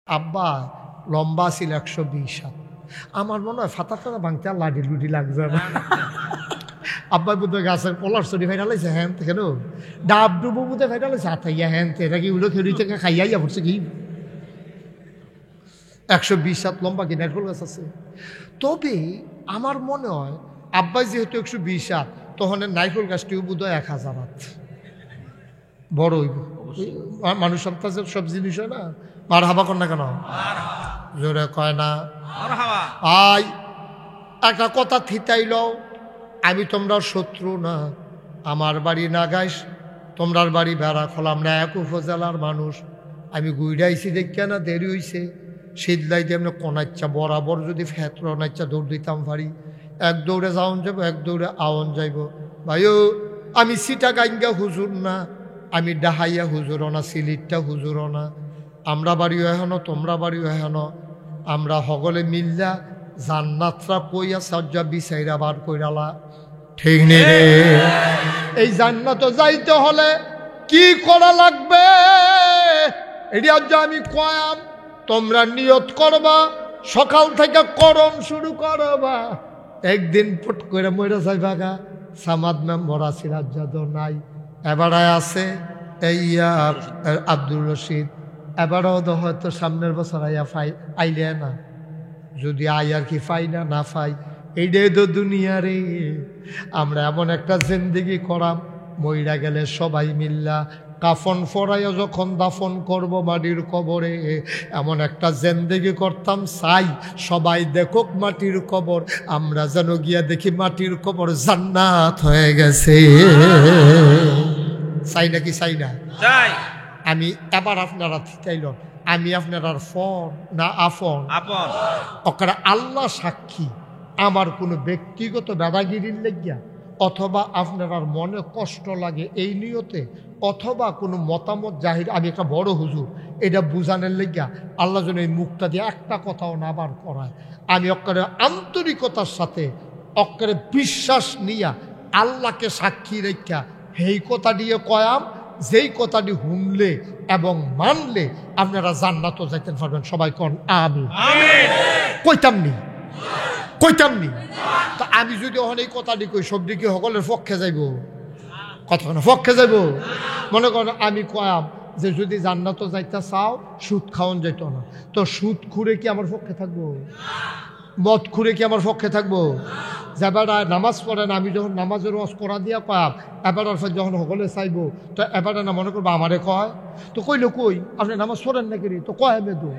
আব্বা লম্বা ছিল 120 হাত। আমার মনে হয় ফাতা ফাতা ভাঙতে আর লাডি লুডি লাগবে না। আব্বা বুধ গাছের পলার চড়ি ফাইটা লাইছে হ্যান থেকে ডাব ডুবো বুধে ফাইটা লাইছে হাতাইয়া হ্যান এটা কি উলো খেড়ি থেকে খাইয়াইয়া পড়ছে কি 120 হাত লম্বা কি নারকেল গাছ আছে। তবে আমার মনে হয় আব্বাই যেহেতু 120 হাত তখন নারকেল গাছটিও বোধ হয় 1000 হাত বড় হইব। মানুষ সন্তানের সব জিনিস হয় না। মার হাবা কর না কেন জোরে কয় না আই একটা কথা থিতাইল আমি তোমরা শত্রু না, আমার বাড়ি না গাইস তোমরার বাড়ি বেড়া খোলাম না, এক উপজেলার মানুষ। আমি গুইডাইছি দেখে না দেরি হইছে শীতলাই দিয়ে এমনি কনাচ্ছা বরাবর যদি ফেতর নাচ্ছা দৌড় দিতাম পারি, এক দৌড়ে যাওন যাবো এক দৌড়ে আওন যাইব। ভাইও আমি সিটা গাইঙ্গা হুজুর না, আমি ডাহাইয়া হুজুরও না, সিলিটটা হুজুরও না। আমরা বাড়িও এখনো তোমরা বাড়িও এখনো, আমরা হগলে মিল্লা জান্নাতরা কইয়া সাজ্জা বিচাইরা বার কইরালা। ঠিক নেই রে? এই জান্নাত যাইতে হলে কি করা লাগবে এটা আমি কয়াম, তোমরা নিয়ত করবা সকাল থেকে করণ শুরু করবা। একদিন পট করে মরে যাইবা গা। সামাদ মেম্বর আছে রাজ্জাদ নাই, এবারে আছে এই আব্দুর রশিদ, এবারও তো হয়তো সামনের বছর আইয়া আইলে না, যদি আই আর কি ফাই না ফাই এইটাই তো দুনিয়া রে। আমরা এমন একটা জিন্দেগি করাম মইরা গেলে সবাই মিল্লা কাফন ফরাইয়া যখন দাফন করব মাটির কবরে, এমন একটা জিন্দেগি করতাম চাই সবাই দেখুক মাটির কবর, আমরা যেন গিয়া দেখি মাটির কবর জান্নাত হয়ে গেছে। চাই নাকি চাই না? চাই। আমি এবার আপনারা চাইল আমি আপনারা ফোন না আপন ওখানে আল্লাহ সাক্ষী, আমার কোনো ব্যক্তিগত দাদাগিরির লেগিয়া অথবা আপনার মনে কষ্ট লাগে এই নিয়তে অথবা কোনো মতামত জাহির, আমি একটা বড় হুজুর এটা বুঝানোর লেগিয়া আল্লাহ যেন এই মুখটা দিয়ে একটা কথাও না বার করায়, আমি অক্কারে আন্তরিকতার সাথে অক্কারে বিশ্বাস নিয়া আল্লাহকে সাক্ষী রেখা এই কথা দিয়ে কয়াম, যেই কথাটি শুনলে এবং মানলে আপনারা জান্নাতও যাইতে পারবেন। সবাই কোন আমিন। কইতাম নি তা আমি যদি ওখানে এই কথাটি কই সবটি কি সকলের পক্ষে যাইব? কথা না পক্ষে যাইব? মনে করেন আমি কয়াম যে যদি জান্নাতও যাইতে চাও সুদ খাওয়ান যাইত না, তো সুদ খুঁড়ে কি আমার পক্ষে থাকবো? মদ খুঁড়ে কি আমার পক্ষে থাকবো? যেবার নামাজ পড়েন, আমি যখন নামাজের ওয়াজ করা দিয়া পাব এবার যখন সকলে চাইবো তো এবারে না মনে করবো আমারে কয়, তো কইলো কই আপনি নামাজ পড়েন না করি, তো কয় মেদু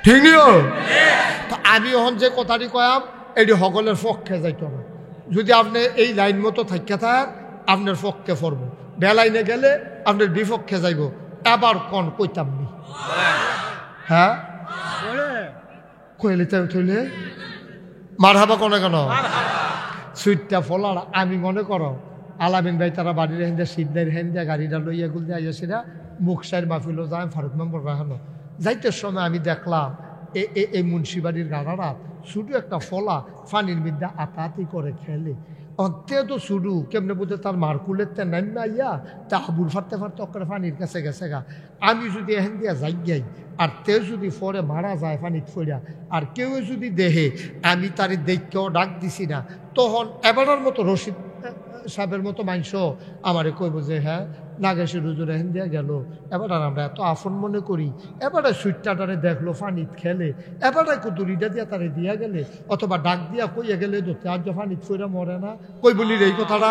ঠিক নিও। তো আমি এখন যে কথাটি কয়াম এটি সকলের পক্ষে যাইত না। যদি আপনি এই লাইন মতো থাকা থাক আপনার পক্ষে পড়বো, বেলাইনে গেলে আপনার বিপক্ষে যাইব। এবার কন কইতাম নি? হ্যাঁ কইলে তৈলে মার হাবা কনে কেন সুইটটা ফলার। আমি মনে করো আলামিন ভাই তারা বাড়ির হেন্দে সিদ্ধার হেন্দে গাড়িটা লইয়া গুল দিয়ে আইয়াছিরা মুখসাইর মাহফিলও যায় ফারুক মেম্বর রাখানো যাইতে সময় আমি দেখলাম এই মুন্সিবাড়ির গাড়ারা শুধু একটা ফলা ফানির মধ্যে আতাতি করে খেলে অন্তে তো শুরু কেমনে বুঝে তার মারকুলের তে নাম না ইয়া তা আবুল ফাটতে ফাটতে অক্কারে ফানির কাছে গেছে গা। আমি যদি এখান দিয়া যাই আর তেও যদি পরে মারা যায় ফানিত ফইরা আর কেউ যদি দেহে আমি তার দেখকেও ডাক দিছি না, তখন এবারের মতো রশিদ সাহেবের মতো মাংস আমারে কইব যে হ্যাঁ নাগেশের হুজুর এখান দিয়া গেল, এবার আর আমরা এত আফন মনে করি, এবারে সুইটটাটারে দেখলো ফানিত খেলে, এবারে কুতুরিটা দিয়া তারে দিয়া গেলে অথবা ডাক দিয়া কইয়া গেলে ধরতে আজ ফানিত ফইরা মরে না কই বলি এই কথাটা।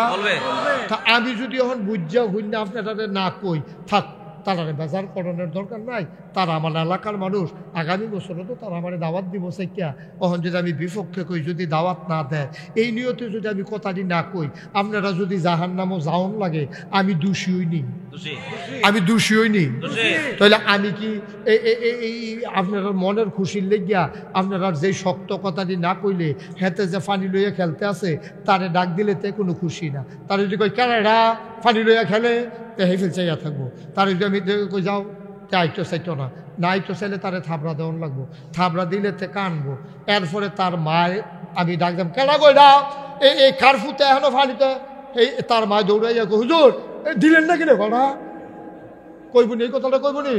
তা আমি যদি এখন বুঝা হইন না আপনারা না কই থাক, তারা বেজার করণের দরকার নাই, তারা আমার এলাকার মানুষ, আগামী বছরও তো তারা আমার দাওয়াত দিব চাইয়া, তখন যদি আমি বিপক্ষে কই যদি দাওয়াত না দেয় এই নিয়তে যদি আমি কথাটি না কই আপনারা যদি জাহান নামও যাওন লাগে আমি দোষী হইনি, আমি দোষী হইনি, তাহলে আমি কি এই আপনারা মনের খুশির লেগিয়া আপনারা যে শক্ত কথাটি না কইলে হেতে যে ফানি লইয়া খেলতে আছে তারে ডাক দিলে তে কোনো খুশি না, তারা যদি কই কেনারা ফানি লইয়া খেলে হেফেল চাইয়া থাকবো, তার যদি আমি কই যাও তে আইতো চাইতো না, না আইতো চাইলে তারে থাবড়া দেওয়ান লাগবো, থাবড়া দিলে তে কানবো, এরপরে তার মায় আমি ডাক দাম কেনা কই না এই কারফুতে এখনো ফানিতে, এই তার মায় দৌড়াইয়া হুজুর দিলেন না কিনে কড়া কইবনি এই কথাটা কইবনি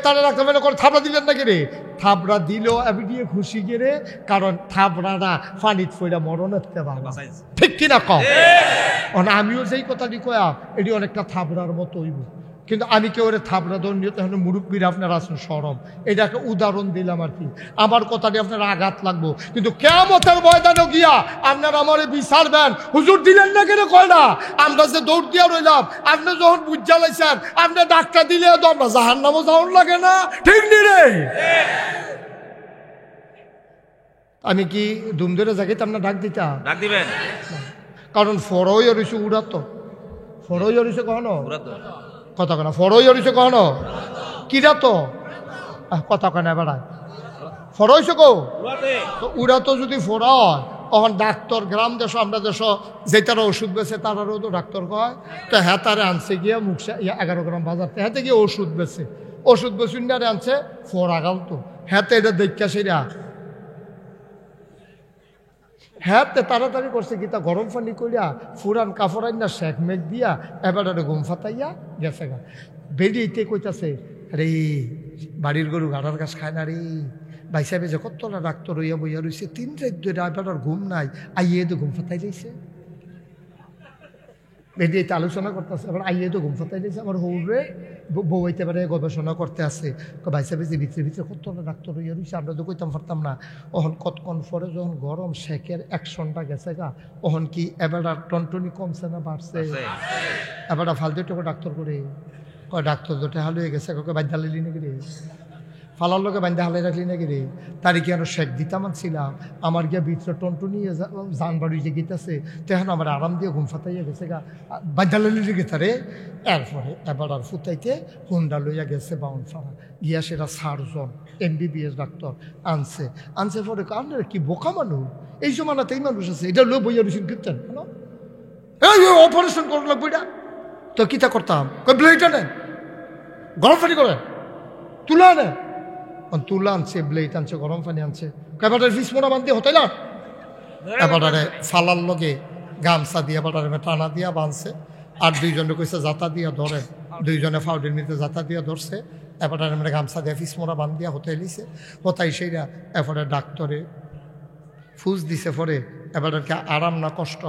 তারা ডাক্তার মনে করে থাবড়া দিলেন নাকি রে? থাবড়া দিল আমি দিয়ে খুশি গেরে, কারণ থাবড়াটা ফানিত ফইরা মরণ হতে পারবে, ঠিক কিনা কম? আমিও যেই কথাটি কয়া এটি অনেকটা থাবড়ার মতো হইব, কিন্তু আমি কেউ থাবড়া দণ্ডীয় তখন মুরব্বীরা আপনারা আছেন সরব, এটা একটা উদাহরণ দিলাম আর কি। আমার কথাটি আপনার আঘাত লাগবো, কিন্তু কিয়ামতের ময়দানে গিয়া আপনারা আমারে বিচার দেন, হুজুর দিলেন না কেন কয় না, আমরা যে দৌড় দিয়া রইলাম, আপনি যখন বুঝা লাইছেন আপনি ডাক্তার দিলে তো আমরা জাহান্নামও যাওয়ার লাগে না, ঠিক নি রে? আমি কি দুম ধরে জায়গাতে আপনার ডাক দিতাম? ডাক দিবেন, কারণ ফরই অরিছে উড়াতো, ফরই অরিছে কখনো কথা কেনা, ফরই অরিছে কখনো কিরা তো কথা কেনা বেড়ায় ফরইছে কো উড়াতো। যদি ফরা হয় তখন ডাক্তার গ্রাম দেশ আমরা দেশ যে তারা ওষুধ বেছে তারারও তো ডাক্তার কয়, তো হ্যাঁ তারা আনছে গিয়া মুখসা 11 গ্রাম বাজার হাতে গিয়ে ওষুধ বেছে, ওষুধ বেচুনারে আনছে ফরা গাল, তো হ্যাঁ এটা দেখা সেরা হ্যাঁ তাড়াতাড়ি করছে কি তা গরম পানি করিয়া ফুরান কাপড়াই না শেখ মেঘ দিয়া এবার ঘুম ফাতাইয়া গেছে গা। বেরিয়েতে কইতাছে রে বাড়ির গরু গাড়ার গাছ খায় না রে, ভাই সাহেব যে কতটা ডাক্তার হইয়া বইয়া রয়েছে 3 রাত ধরে এবার ঘুম নাই, আইয়ে তো ঘুম ফাতাই দিয়েছে। বেরিয়েতে আলোচনা করতেছে, এবার আইয়ে তো ঘুম ফাতাই দিয়েছে। আমার হৌরে বউ হইতে পারে গবেষণা করতে আছে, ভাই সাহেব যে ভিতরে ভিতরে কতটা ডাক্তার হইয়া রয়েছে আমরা তো কইতাম পারতাম না। ওহন কতক্ষণ পরে যখন গরম শেখের অ্যাকশনটা গেছে গা, ওহন কি এবার টনটনি কমছে না বাড়ছে? এবার ফালতু টাকা ডাক্তার করে কয় ডাক্তার দুটো হাল হয়ে গেছে, কাউকে বাধ্যা লিলি নাকি রে, ফালার লোকে বান্ধা হালাই রাখলি নাকি রে, তারই কি আরো শেখ দিতাম ছিলাম, আমার গিয়া ভিতরে টনটনি জান বাড়ি যে গীতাছে তখন আমার আরাম দিয়ে ঘুম ফাতাইয়া গেছে গা, বাধ্যা লিলি গেছে রে। এরপরে এবার আর ফুটাইতে হুন্ডা লইয়া গেছে বাউনফাড়া গিয়া, সেটা সার্জন MBBS ডাক্তার আনছে পরে আপনার কি বোকা মানুষ, এই জমানাতে এই মানুষ আছে এটা লো বইয়া রুচিন কীর্তেন অপারেশন করা লাগবো এটা, তো কিতা করতাম ব্লেডটা নেন গরম পানি করে তুলা নেন, তুলা আনছে ব্লেড আনছে গরম পানি আনছে, এবারে ফিসমোনা বান্ধি হতে না, এবারে ফালার লগে গামছা দিয়ে এবারে টানা দিয়া বাঁধছে, আর 2 জনে কইছে জাতা দিয়া ধরে, 2 জনে ফাউডের মধ্যে জাতা দিয়া ধরছে, এবারে মানে গামছা দিয়ে ফিসমোনা বান্ধ দিয়া হতে লিছে, হতাই সেইরা এবারে ডাক্তারে ফুস দিছে পরে, এবার আর কি আরাম না কষ্ট,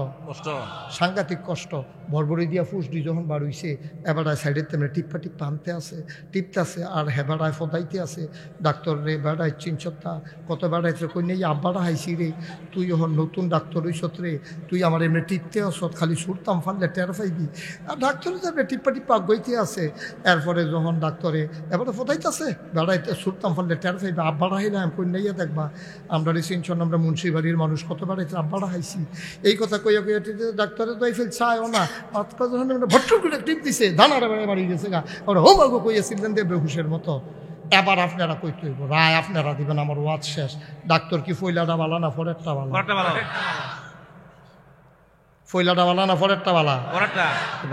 সাংঘাতিক কষ্ট, ভরভরি দিয়া ফুস দি যখন বার হইছে, এবারায় সাইডের তেমনি টিপ্পা আনতে আছে, টিপতে আছে, আর হেবাড়ায় ফদাইতে আছে ডাক্তার রে, বেড়ায় চিনছত্তা কত বেড়াইছে কই নেই আব্বারা হাইছি রে, তুই যখন নতুন ডাক্তার হইছত রে, তুই আমার এমনি টিপতে আসত, খালি সুরতাম ফানলে টের পাইবি, আর ডাক্তারে যাবে টিপ্পা গইতে আছে, এরপরে যখন ডাক্তারে এবারে ফদাইতে আছে বেড়াইতে সুরতাম ফানলে টের পাইবি, আব্বারা হাইলাম কই নেইয়া দেখবা আমরা রে চিনছন, আমরা মুন্সি বাড়ির মানুষ কত বেড়াইছে আব্বারা হাইছি, এই কথা কইয়া কইয়া ডাক্তারে তো ফেল চায়ও না, ভট্টর করে টিপ দিছে ধানারে বেড়ে বাড়ি গেছে গা, ওরা হো বাবু কইয়াছিলেন দেব বেহুশের মতো। এবার আপনারা কইতে হইব রায় আপনারা দিবেন, আমার ওয়াজ শেষ। ডাক্তার কি ফইলাটা বালা না ফরেরটা বালা? ফইলাটা বালা না ফরেরটা বালা?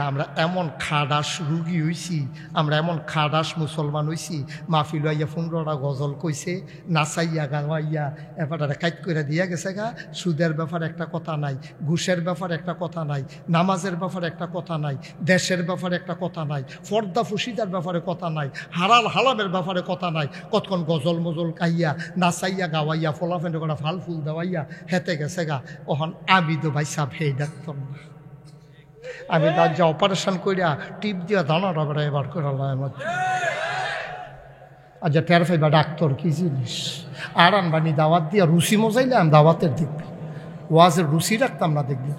আমরা এমন খাদাস রুগী হইছি, আমরা এমন খাদাস মুসলমান হইছি, মাহফিল আইয়া 15টা গজল কইছে, নাচাইয়া গাওয়াইয়া এবারে কাইট করে দিয়া গেছে গা, সুদের ব্যাপারে একটা কথা নাই, ঘুষের ব্যাপারে একটা কথা নাই, নামাজের ব্যাপারে একটা কথা নাই, দেশের ব্যাপারে একটা কথা নাই, ফর্দা ফুসিদার ব্যাপারে কথা নাই, হালাল হালামের ব্যাপারে কথা নাই, কতক্ষণ গজল মজল কাইয়া নাচাইয়া গাওয়াইয়া ফলাফেন্ড করা ফাল ফুল দেওয়াইয়া হেতে গেছে গা। ওহন আমি তো ভাই সাহেব হে ডাক্তার, আমি যা অপারেশন করিয়া টিপ দিয়া দানাটা বেড়া এবার করে আচ্ছা টের ফাইবা ডাক্তার কি জিনিস, আর আনবানি দাওয়াত দিয়া রুচি মজাইলে আমি দাওয়াতের দেখবি, ওয়াজের রুচি রাখতাম না দেখবি।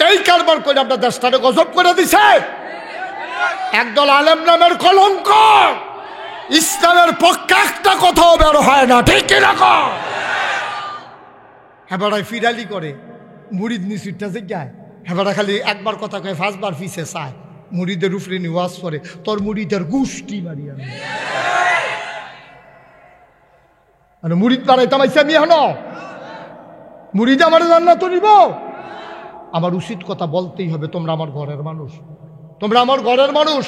এই কারবার করে আপনার দেশটারে গজব করে দিছে একদল আলেম নামের কলঙ্ক, ইসলামের পক্ষে একটা কথাও বের হয় না, ঠিক কিরকম? হ্যাঁ বেড়ায় ফিরালি করে মুড়িদ নিচুরটা যে গায়, হেবারা খালি একবার কথা কয় 5 বার পিছে চায়, মুড়িদের উপরে নিওয়াজ করে তোর মুড়িদের গুষ্টি মারিয়া মানে মুড়িদ বাড়াই তামাইছে আমি এখন মুড়িদ আমার জান্নাত নিব, আমার উচিত কথা বলতেই হবে, তোমরা আমার ঘরের মানুষ, তোমরা আমার ঘরের মানুষ,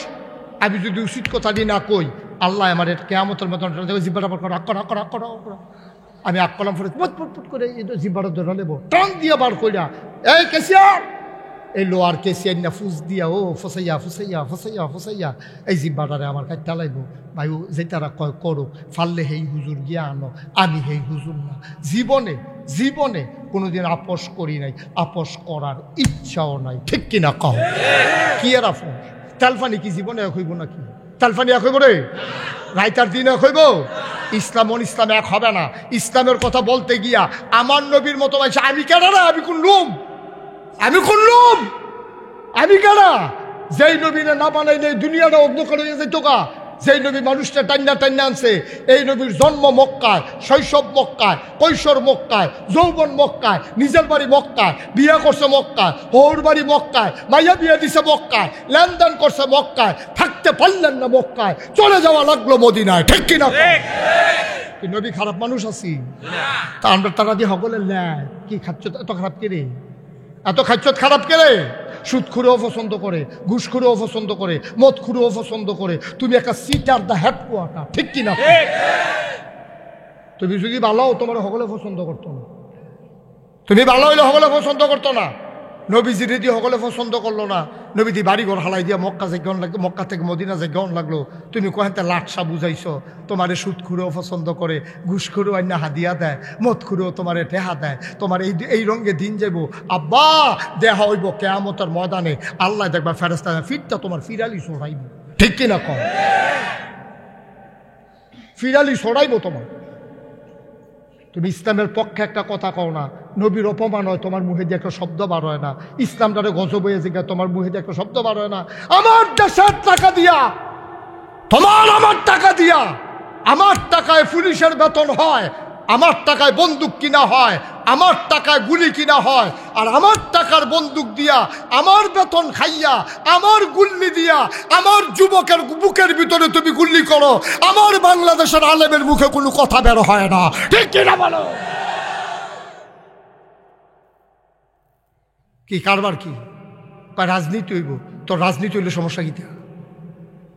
আমি যদি উচিত কথাটি না কই আল্লাহ আমার কেয়ামতের মতন জিব্বাটা করো, আমি আকলাম ফলে পুট করে জিব্বাটা ধরে নেবো টান দিয়ে বার কইরা, এই কেসিয়ার এই লোয়ার কেসি না ফুস দিয়া ও ফসাইয়া ফসাইয়া ফসাইয়া ফসাইয়া এই জিব্বাটারে আমার কাছে টালাইব ভাই ও যে তারা কয় করো ফাললে হেই হুজুর গিয়া আনো, আমি হেই হুজুর না। জীবনে জীবনে কোনোদিন আপোষ করি নাই, আপোষ করার ইচ্ছাও নাই। ঠিক কিনা কও? কি আর আপোষ? তালফানি কি জীবনে এক হইব নাকি? তালফানি এক হইব রে? রাইতার দিন এক হইব? ইসলাম ইসলাম এক হবে না। ইসলামের কথা বলতে গিয়া আমার নবীর মতো বলছে আমি কেন না, আমি কোন লোম, আমি কোন লোম, আমি কেন? যেই নবীরা না বানাইলে দুনিয়াটা অন্ধকার হয়ে যেত গা। যেই নবী মানুষটা টান্না টান্না আনছে, এই নবীর জন্ম মক্কায়, শৈশব মক্কায়, কৈশোর মক্কায়, যৌবন মক্কায়, নিজের বাড়ি মক্কায়, বিয়ে করছে মক্কায়, হৌর বাড়ি মক্কায়, মাইয়া বিয়ে দিছে মক্কায়, লেনদেন করছে মক্কায়, থাকতে পারলেন না মক্কায়, চলে যাওয়া লাগলো মদিনায়। ঠিক কিনা? কি নবী খারাপ মানুষ আছি? তা আমরা তারা দিয়ে সকলে ল্যায় কি খাচ্ছ এত খারাপ কে রে? এত খাচ্ছ খারাপ কে রে? সুদখুরেও পছন্দ করে, ঘুষখুরেও পছন্দ করে, মদখুরেও পছন্দ করে। তুমি একটা সিটার দা হেডকোয়ার্টার। ঠিক কিনা? তুমি যদি ভালো তোমার সকলে পছন্দ করতো না, তুমি ভালো হইলে সকলে পছন্দ করতো না। নবীজি রেডি সকলে পছন্দ করলো না। নবীজি বাড়িঘর হালাই দিয়া মক্কা যেগন লাগলো, মক্কা থেকে মদিনা যেগন লাগলো। তুমি কহেতে লাটসা বুঝাইছো, তোমারে সুদখুরেও পছন্দ করে, ঘুষখুরেও আইনা হাদিয়া দেয়, মদখুরেও তোমারে টেহা দেয়। তোমার এই রঙে দিন যাইব আব্বা, দেহা হইব কেয়ামতের ময়দানে। আল্লাহ দেখবা ফেরেশতা ফিরটা তোমার ফিরালি সরাইব। ঠিক কিনা কম? ফিরালি সরাইব তোমার। তুমি ইসলামের পক্ষে একটা কথা কও না, নবীর অপমান হয়, তোমার মুখে দিয়ে একটা শব্দ বার হয় না। ইসলামটারে গজব হয়ে যায়, তোমার মুখে দিয়ে একটা শব্দ বার হয় না। আমার দেশের টাকা দিয়া, আমার টাকা দিয়া, আমার টাকায় পুলিশের বেতন হয়, আমার টাকায় বন্দুক কিনা হয়, আমার টাকায় গুলি কিনা হয়, আর আমার টাকার বন্দুক দিয়া, আমার বেতন খাইয়া, আমার গুল্লি দিয়া, আমার যুবকের বুকের ভিতরে তুমি গুল্লি করো। আমার বাংলাদেশের আলেমের মুখে কোনো কথা বের হয় না। ঠিক কিনা বলো? কি কারবার কি? রাজনীতি হইব তো, রাজনীতি হইলে সমস্যা কি?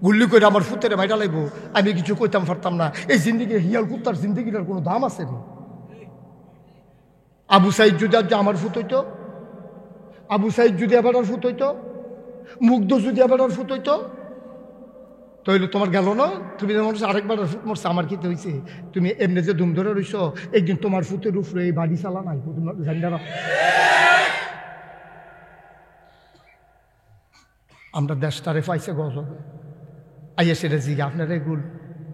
গুল্লি করে আমার ফুতেরে মাইটা লাগবো, আমি কিছু কইতাম পারতাম না। এই জিন্দিগি হিয়াল কুত্তার জিন্দিগিটার কোনো দাম আছে রে? আবু সাইদ যদি আজ আমার ফুত হইতো, আবু সাইদ যদি আবার ফুত হইতো, মুগ্ধ যদি আবার ফুত হইতো, তাহলে তোমার গেল না? তুমি যেমন আরেকবার ফুট মরছে, আমার কি হয়েছে? তুমি এমনি যে দুম ধরে রইছ, একদিন তোমার ফুতের উপরে এই বাড়ি চালা নাই জানি। আমরা দেশটারে পাইছে গজবে আইয়া সেটা জিগা আপনার এগুল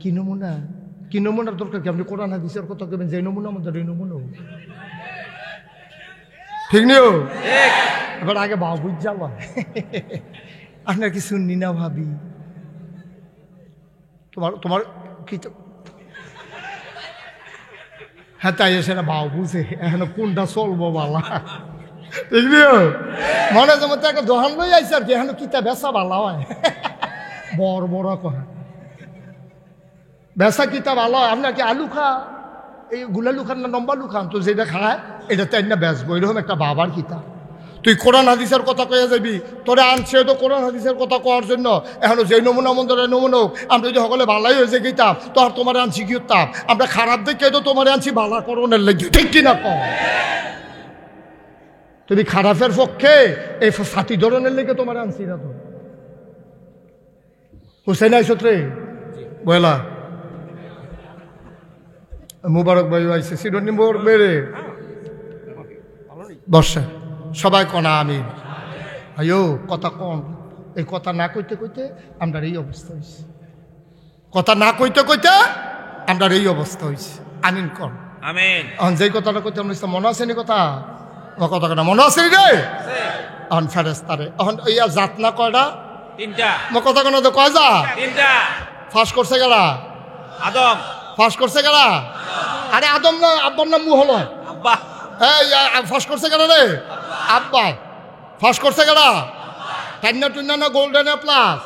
কি নমুনা, কি নমুনার দরকার কি? আপনি কোরআন হাদিসের কথা কেবেন, যে নমুনা আমাদের এই নমুনা। ঠিক নিও? এবার আগে বাবু বুঝ যাওয়া আপনার কি শুননি না ভাবি? তোমার তোমার কি হ্যাঁ, তাই সেটা বাবু বুঝে এখন কোনটা চলবো বালা। ঠিক নিও? মনে যেমন একটা দোকান লই আইসে আর কি, এখন কিতা বেচা ভালো হয়, বড় বড় কহা বেচা কিতা ভালো হয়। আপনার কি আলু খা, এই গুলালু খান না নম্বালু খান, তো যেটা খায় এটা তাই না বেচবো, এরকম একটা বাবার কিতা। তুই কোরআন হাদিসের কথা কয়ে যাবি, তোরা আনছে তো কোরআন হাদিসের কথা কওয়ার জন্য। এখনো যে নমুনা মন্দিরে নমুনা, আমরা যদি সকলে ভালাই হয়েছে গেতাম তো আর তোমার আনছি কি হতাম? আমরা খারাপ দেখে তো তোমার আনছি ভালা করণের লেগে। ঠিক কিনা কম? তুমি খারাপের পক্ষে এই সাথী ধরনের লেগে তোমার আনছি না তো। হুসেন আইসত্রে বয়লা মুবারক ভাই আইসে, সিডনি মোবারক বেড়ে বর্ষা সবাই কনা আমি আয়ো কথা কন। এই কথা না কইতে কইতে আমরা এই অবস্থা হয়েছে, কথা না কইতে কইতে আমরা এই অবস্থা হয়েছে। আমিন কন। আমিন। এখন যেই কথাটা কইতে আমরা মনে আছে নি কথা, আমার কথা কেনা মনে আছে রে? এখন ফেরেস্তারে এখন এই জাত না কয়টা? তিনটা। আমার কথা কেন তো কয় যা? তিনটা। ফাঁস করছে গেলা আদম, ফাঁস করছে গেলা। আরে আদম না, আব্বার নাম মু হলো আব্বা। হ্যাঁ, ফাঁস করছে কেন রে? আব্বা। ফাঁস করছে কেনা? টান্না টুন্না না golden A plus?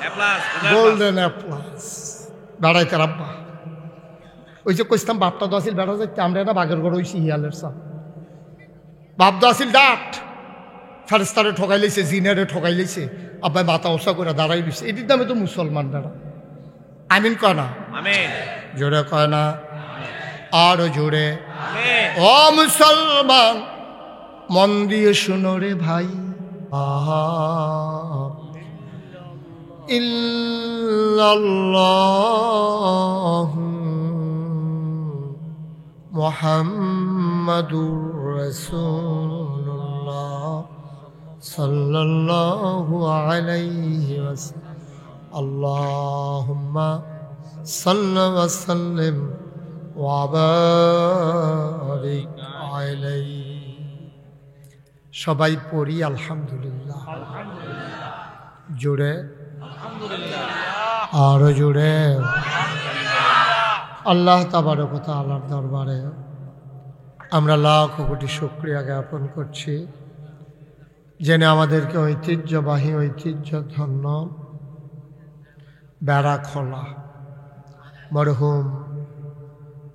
Golden A plus বেড়াইতে আব্বা। ওই যে কইতাম বাপটা তো আসিল বেড়া যাইতে, আমরা না বাঘের ঘর হইছি হিয়ালের সা। বাপ তো আসিল ডাট, ফেরেস্তারে ঠকাই লাইছে, জিনারে ঠকাই লাইছে। আব্বাই মাথা ওসা করে দাঁড়াই দিচ্ছে। এটির দামে তো মুসলমান দাঁড়া। আমিন কয় না? জোরে কয় না? আরো জোরে। ও মুসলমান মন দিয়ে শুনো রে ভাই, ইল্লাল্লাহু মুহাম্মাদুর রাসূলুল্লাহ সাল্লাল্লাহু আলাইহি ওয়াসাল্লাম। আল্লাহুম্মা সাল্লি ওয়া সাল্লিম ওয়া বারিক আলাইহি। সবাই পড়ি আলহামদুলিল্লাহ। জোরে আরো জোরে। আল্লাহ তাবারক ওয়া তাআলার দরবারে আমরা লাখ কোটি শুকরিয়া জ্ঞাপন করছি, জেনে আমাদেরকে ঐতিহ্যবাহী ঐতিহ্যধন্য বেড়াখোলা মরহুম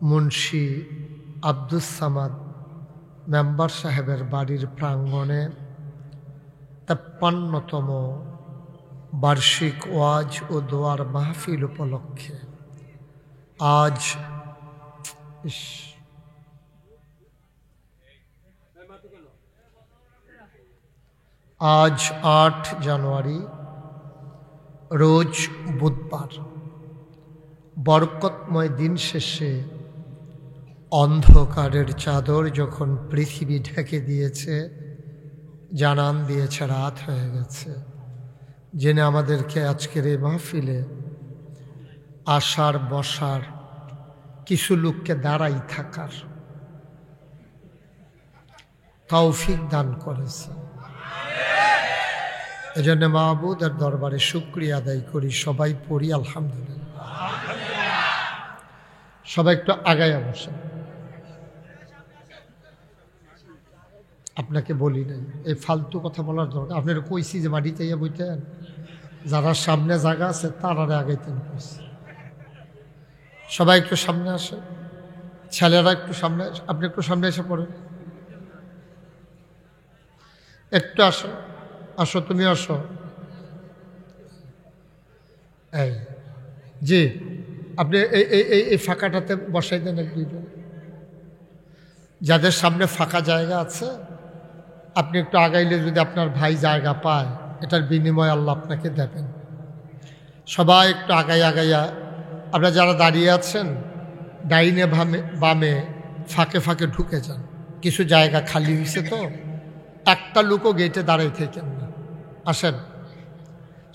মুন্সি আব্দুস সামাদ মেম্বার সাহেবের বাড়ির প্রাঙ্গণে ৫৩তম বার্ষিক ওয়াজ ও দোয়ার মাহফিল উপলক্ষে আজ ৮ জানুয়ারি রোজ বুধবার বরকতময় দিন শেষে অন্ধকারের চাদর যখন পৃথিবী ঢেকে দিয়েছে, জানান দিয়েছে রাত হয়ে গেছে, জেনে আমাদেরকে আজকের এই মাহফিলে আসার বসার, কিছু লোককে দাঁড়াই থাকার তৌফিক দান করেছে। এজন্য মাহবুদের দরবারে শুকরিয়া আদায় করি। সবাই পড়ি আলহামদুলিল্লাহ। সবাই একটু আগায়া বসেন। আপনাকে বলি নাই এই ফালতু কথা বলার দরকার। আপনার কইছি যে মাটিতে ইয়ে বইতেন, যারা সামনে জায়গা আছে তারারে আগাইতেন কইছি। সবাই একটু সামনে আসে, ছেলেরা একটু সামনে, আপনি একটু সামনে এসে পড়েন, একটু আসো, আসো তুমি আসো। এই জি, আপনি এই ফাঁকাটাতে বসাই দেন এক দুইজন। যাদের সামনে ফাঁকা জায়গা আছে আপনি একটু আগাইলে যদি আপনার ভাই জায়গা পায়, এটার বিনিময়ে আল্লাহ আপনাকে দেবেন। সবাই একটু আগাইয়া আপনারা যারা দাঁড়িয়ে আছেন ডাইনে বামে ফাঁকে ফাঁকে ঢুকে যান। কিছু জায়গা খালি হয়েছে তো, একটা লোকও গেটে দাঁড়াই থাকেন না, আসেন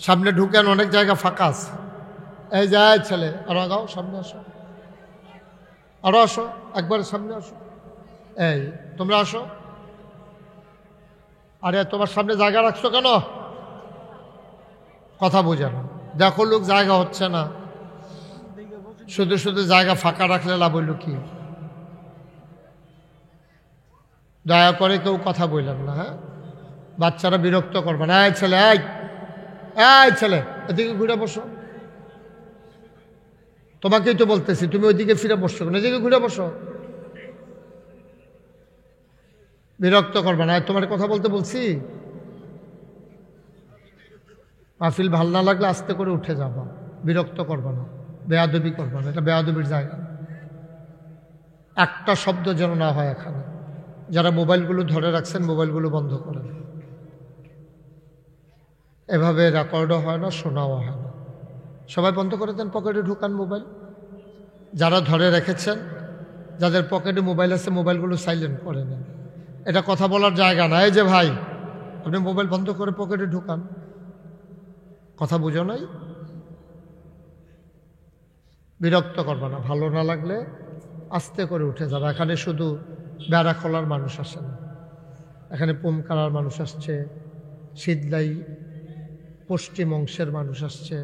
সামনে ঢুকেন, অনেক জায়গা ফাঁকা আছে। এই যায় ছেলে, আরো আগাও, সামনে আসো, আরো আসো, একবার সামনে আসো। এই তোমরা আসো। আরে তোমার সামনে জায়গা রাখছো কেন? কথা বোঝে না। দেখো লোক জায়গা হচ্ছে না, শুধু শুধু জায়গা ফাঁকা রাখলে লাভ হইল কি? দয়া করে কেউ কথা বললেন না, হ্যাঁ? বাচ্চারা বিরক্ত করবে না। এই ছেলে, এই ছেলে, এদিকে ঘুরে বসো। তোমাকেই তো বলতেছি, তুমি ওইদিকে ফিরে বসছো কেন? এদিকে ঘুরে বসো। বিরক্ত করবে না, তোমার কথা বলতে বলছি। মাহফিল ভাল না লাগলে আস্তে করে উঠে যাবা, বিরক্ত করবে না, বেয়াদবি করবে না। এটা বেয়াদবির জায়গা। একটা শব্দ যেন না হয় এখানে। যারা মোবাইলগুলো ধরে রাখছেন মোবাইলগুলো বন্ধ করেন। এভাবে রেকর্ডও হয় না, শোনাও হয় না। সবাই বন্ধ করে দেন, পকেটে ঢুকান মোবাইল। যারা ধরে রেখেছেন, যাদের পকেটে মোবাইল আছে মোবাইলগুলো সাইলেন্ট করে নেন। এটা কথা বলার জায়গা না। এই যে ভাই, আপনি মোবাইল বন্ধ করে পকেটে ঢুকান। কথা বুঝো নাই? বিরক্ত করবে না। ভালো না লাগলে আস্তে করে উঠে যাবে। এখানে শুধু বেড়াখোলার মানুষ আসে না, এখানে পুমকালার মানুষ আসছে, শীতলাই পশ্চিম অংশের মানুষ আসছে,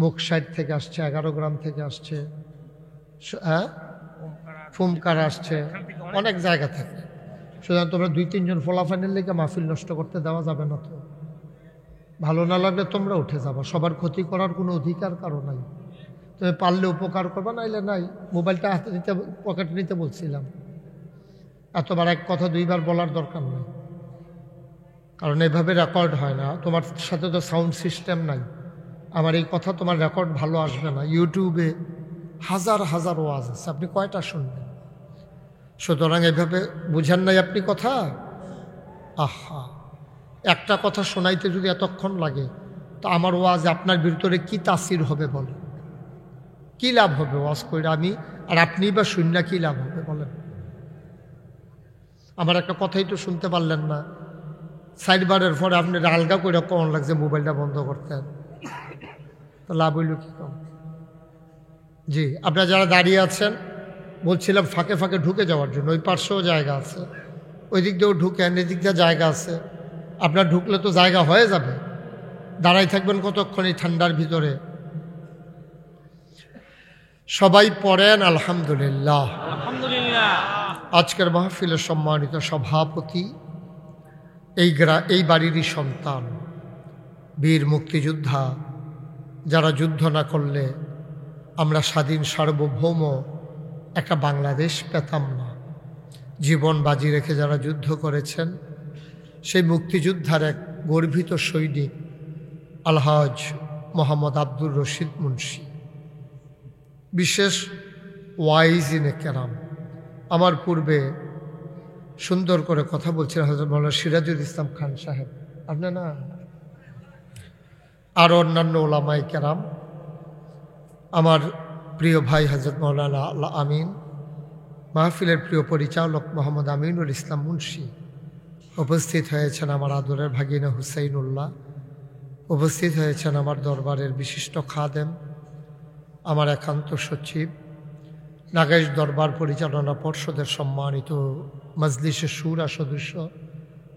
মুখসাইড থেকে আসছে, 11 গ্রাম থেকে আসছে, ফুমকার আসছে, অনেক জায়গা থেকে। সুতরাং তোমরা 2-3 জন ফলাফাইনের লেগে মাহফিল নষ্ট করতে দেওয়া যাবে না। তো ভালো না লাগলে তোমরা উঠে যাবো। সবার ক্ষতি করার কোনো অধিকার কারো নাই। তুমি পারলে উপকার করবা, নাইলে নাই। মোবাইলটা হাতে নিতে, পকেটে নিতে বলছিলাম। এতবার এক কথা 2 বার বলার দরকার নেই, কারণ এভাবে রেকর্ড হয় না। তোমার সাথে তো সাউন্ড সিস্টেম নাই। আমার এই কথা তোমার রেকর্ড ভালো আসবে না। ইউটিউবে হাজার হাজার ওয়াজ আছে, আপনি কয়টা শুনবেন? সুতরাং এভাবে বুঝেন নাই আপনি কথা। আহা, একটা কথা শোনাইতে যদি এতক্ষণ লাগে, তো আমার ওয়াজ আপনার ভিতরে কি তাসির হবে বলেন? কি লাভ হবে ওয়াজ করে আমি আর আপনি বা শূন্য কি লাভ হবে বলেন? আমার একটা কথাই তো শুনতে পারলেন না, সাইডবারের পরে আপনি আলগা করে কেমন লাগছে মোবাইলটা বন্ধ করতেন, তো লাভ হইল কি কম? জি, আপনারা যারা দাঁড়িয়ে আছেন বলছিলাম ফাঁকে ফাঁকে ঢুকে যাওয়ার জন্য, ওই পার্শ্বেও জায়গা আছে, ওই দিক দিয়েও ঢুকেন, এদিক দিয়ে জায়গা আছে। আপনার ঢুকলে তো জায়গা হয়ে যাবে, দাঁড়াই থাকবেন কতক্ষণ এই ঠান্ডার ভিতরে? সবাই পড়েন আলহামদুলিল্লাহ। আলহামদুলিল্লাহ। আজকের মাহফিলের সম্মানিত সভাপতি এই বাড়িরই সন্তান, বীর মুক্তিযোদ্ধা, যারা যুদ্ধ না করলে আমরা স্বাধীন সার্বভৌম একটা বাংলাদেশ পেতাম না। জীবন বাজি রেখে যারা যুদ্ধ করেছেন, সেই মুক্তিযোদ্ধার এক গর্বিত সৈনিক আলহাজ মোহাম্মদ আব্দুর রশিদ মুন্সি, বিশেষ ওয়াইজিনে কেরাম। আমার পূর্বে সুন্দর করে কথা বলছিলেন হযরত মাওলানা সিরাজুল ইসলাম খান সাহেব, আপনি না, আর অন্যান্য ওলামায়ে কেরাম, আমার প্রিয় ভাই হযরত মাওলানা আল্লাহ আমিন, মাহফিলের প্রিয় পরিচালক মোহাম্মদ আমিনুল ইসলাম মুন্সি, উপস্থিত হয়েছেন আমার আদরের ভাগিনা হুসাইনুল্লাহ, উপস্থিত হয়েছেন আমার দরবারের বিশিষ্ট খাদেম, আমার একান্ত সচিব, নাগাইশ দরবার পরিচালনা পর্ষদের সম্মানিত মজলিসের শুরা সদস্য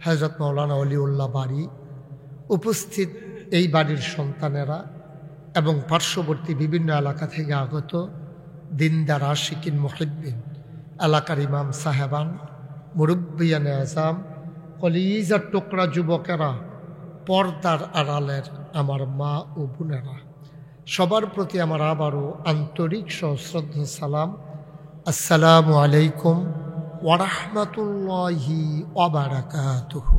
হযরত মাওলানা অলিউল্লাহ বাড়ি, উপস্থিত এই বাড়ির সন্তানেরা এবং পার্শ্ববর্তী বিভিন্ন এলাকা থেকে আগত দিনদার আশিকিন মুহিব্বিন, এলাকার ইমাম সাহেবান, মুরব্বিয়ানে আযাম, কলিজার টুকরা যুবকেরা, পর্দার আড়ালের আমার মা ও বোনেরা, সবার প্রতি আমার আবারও আন্তরিক সশ্রদ্ধা সালাম। আসসালামু আলাইকুম ওয়া রাহমাতুল্লাহি ওয়া বারাকাতুহু।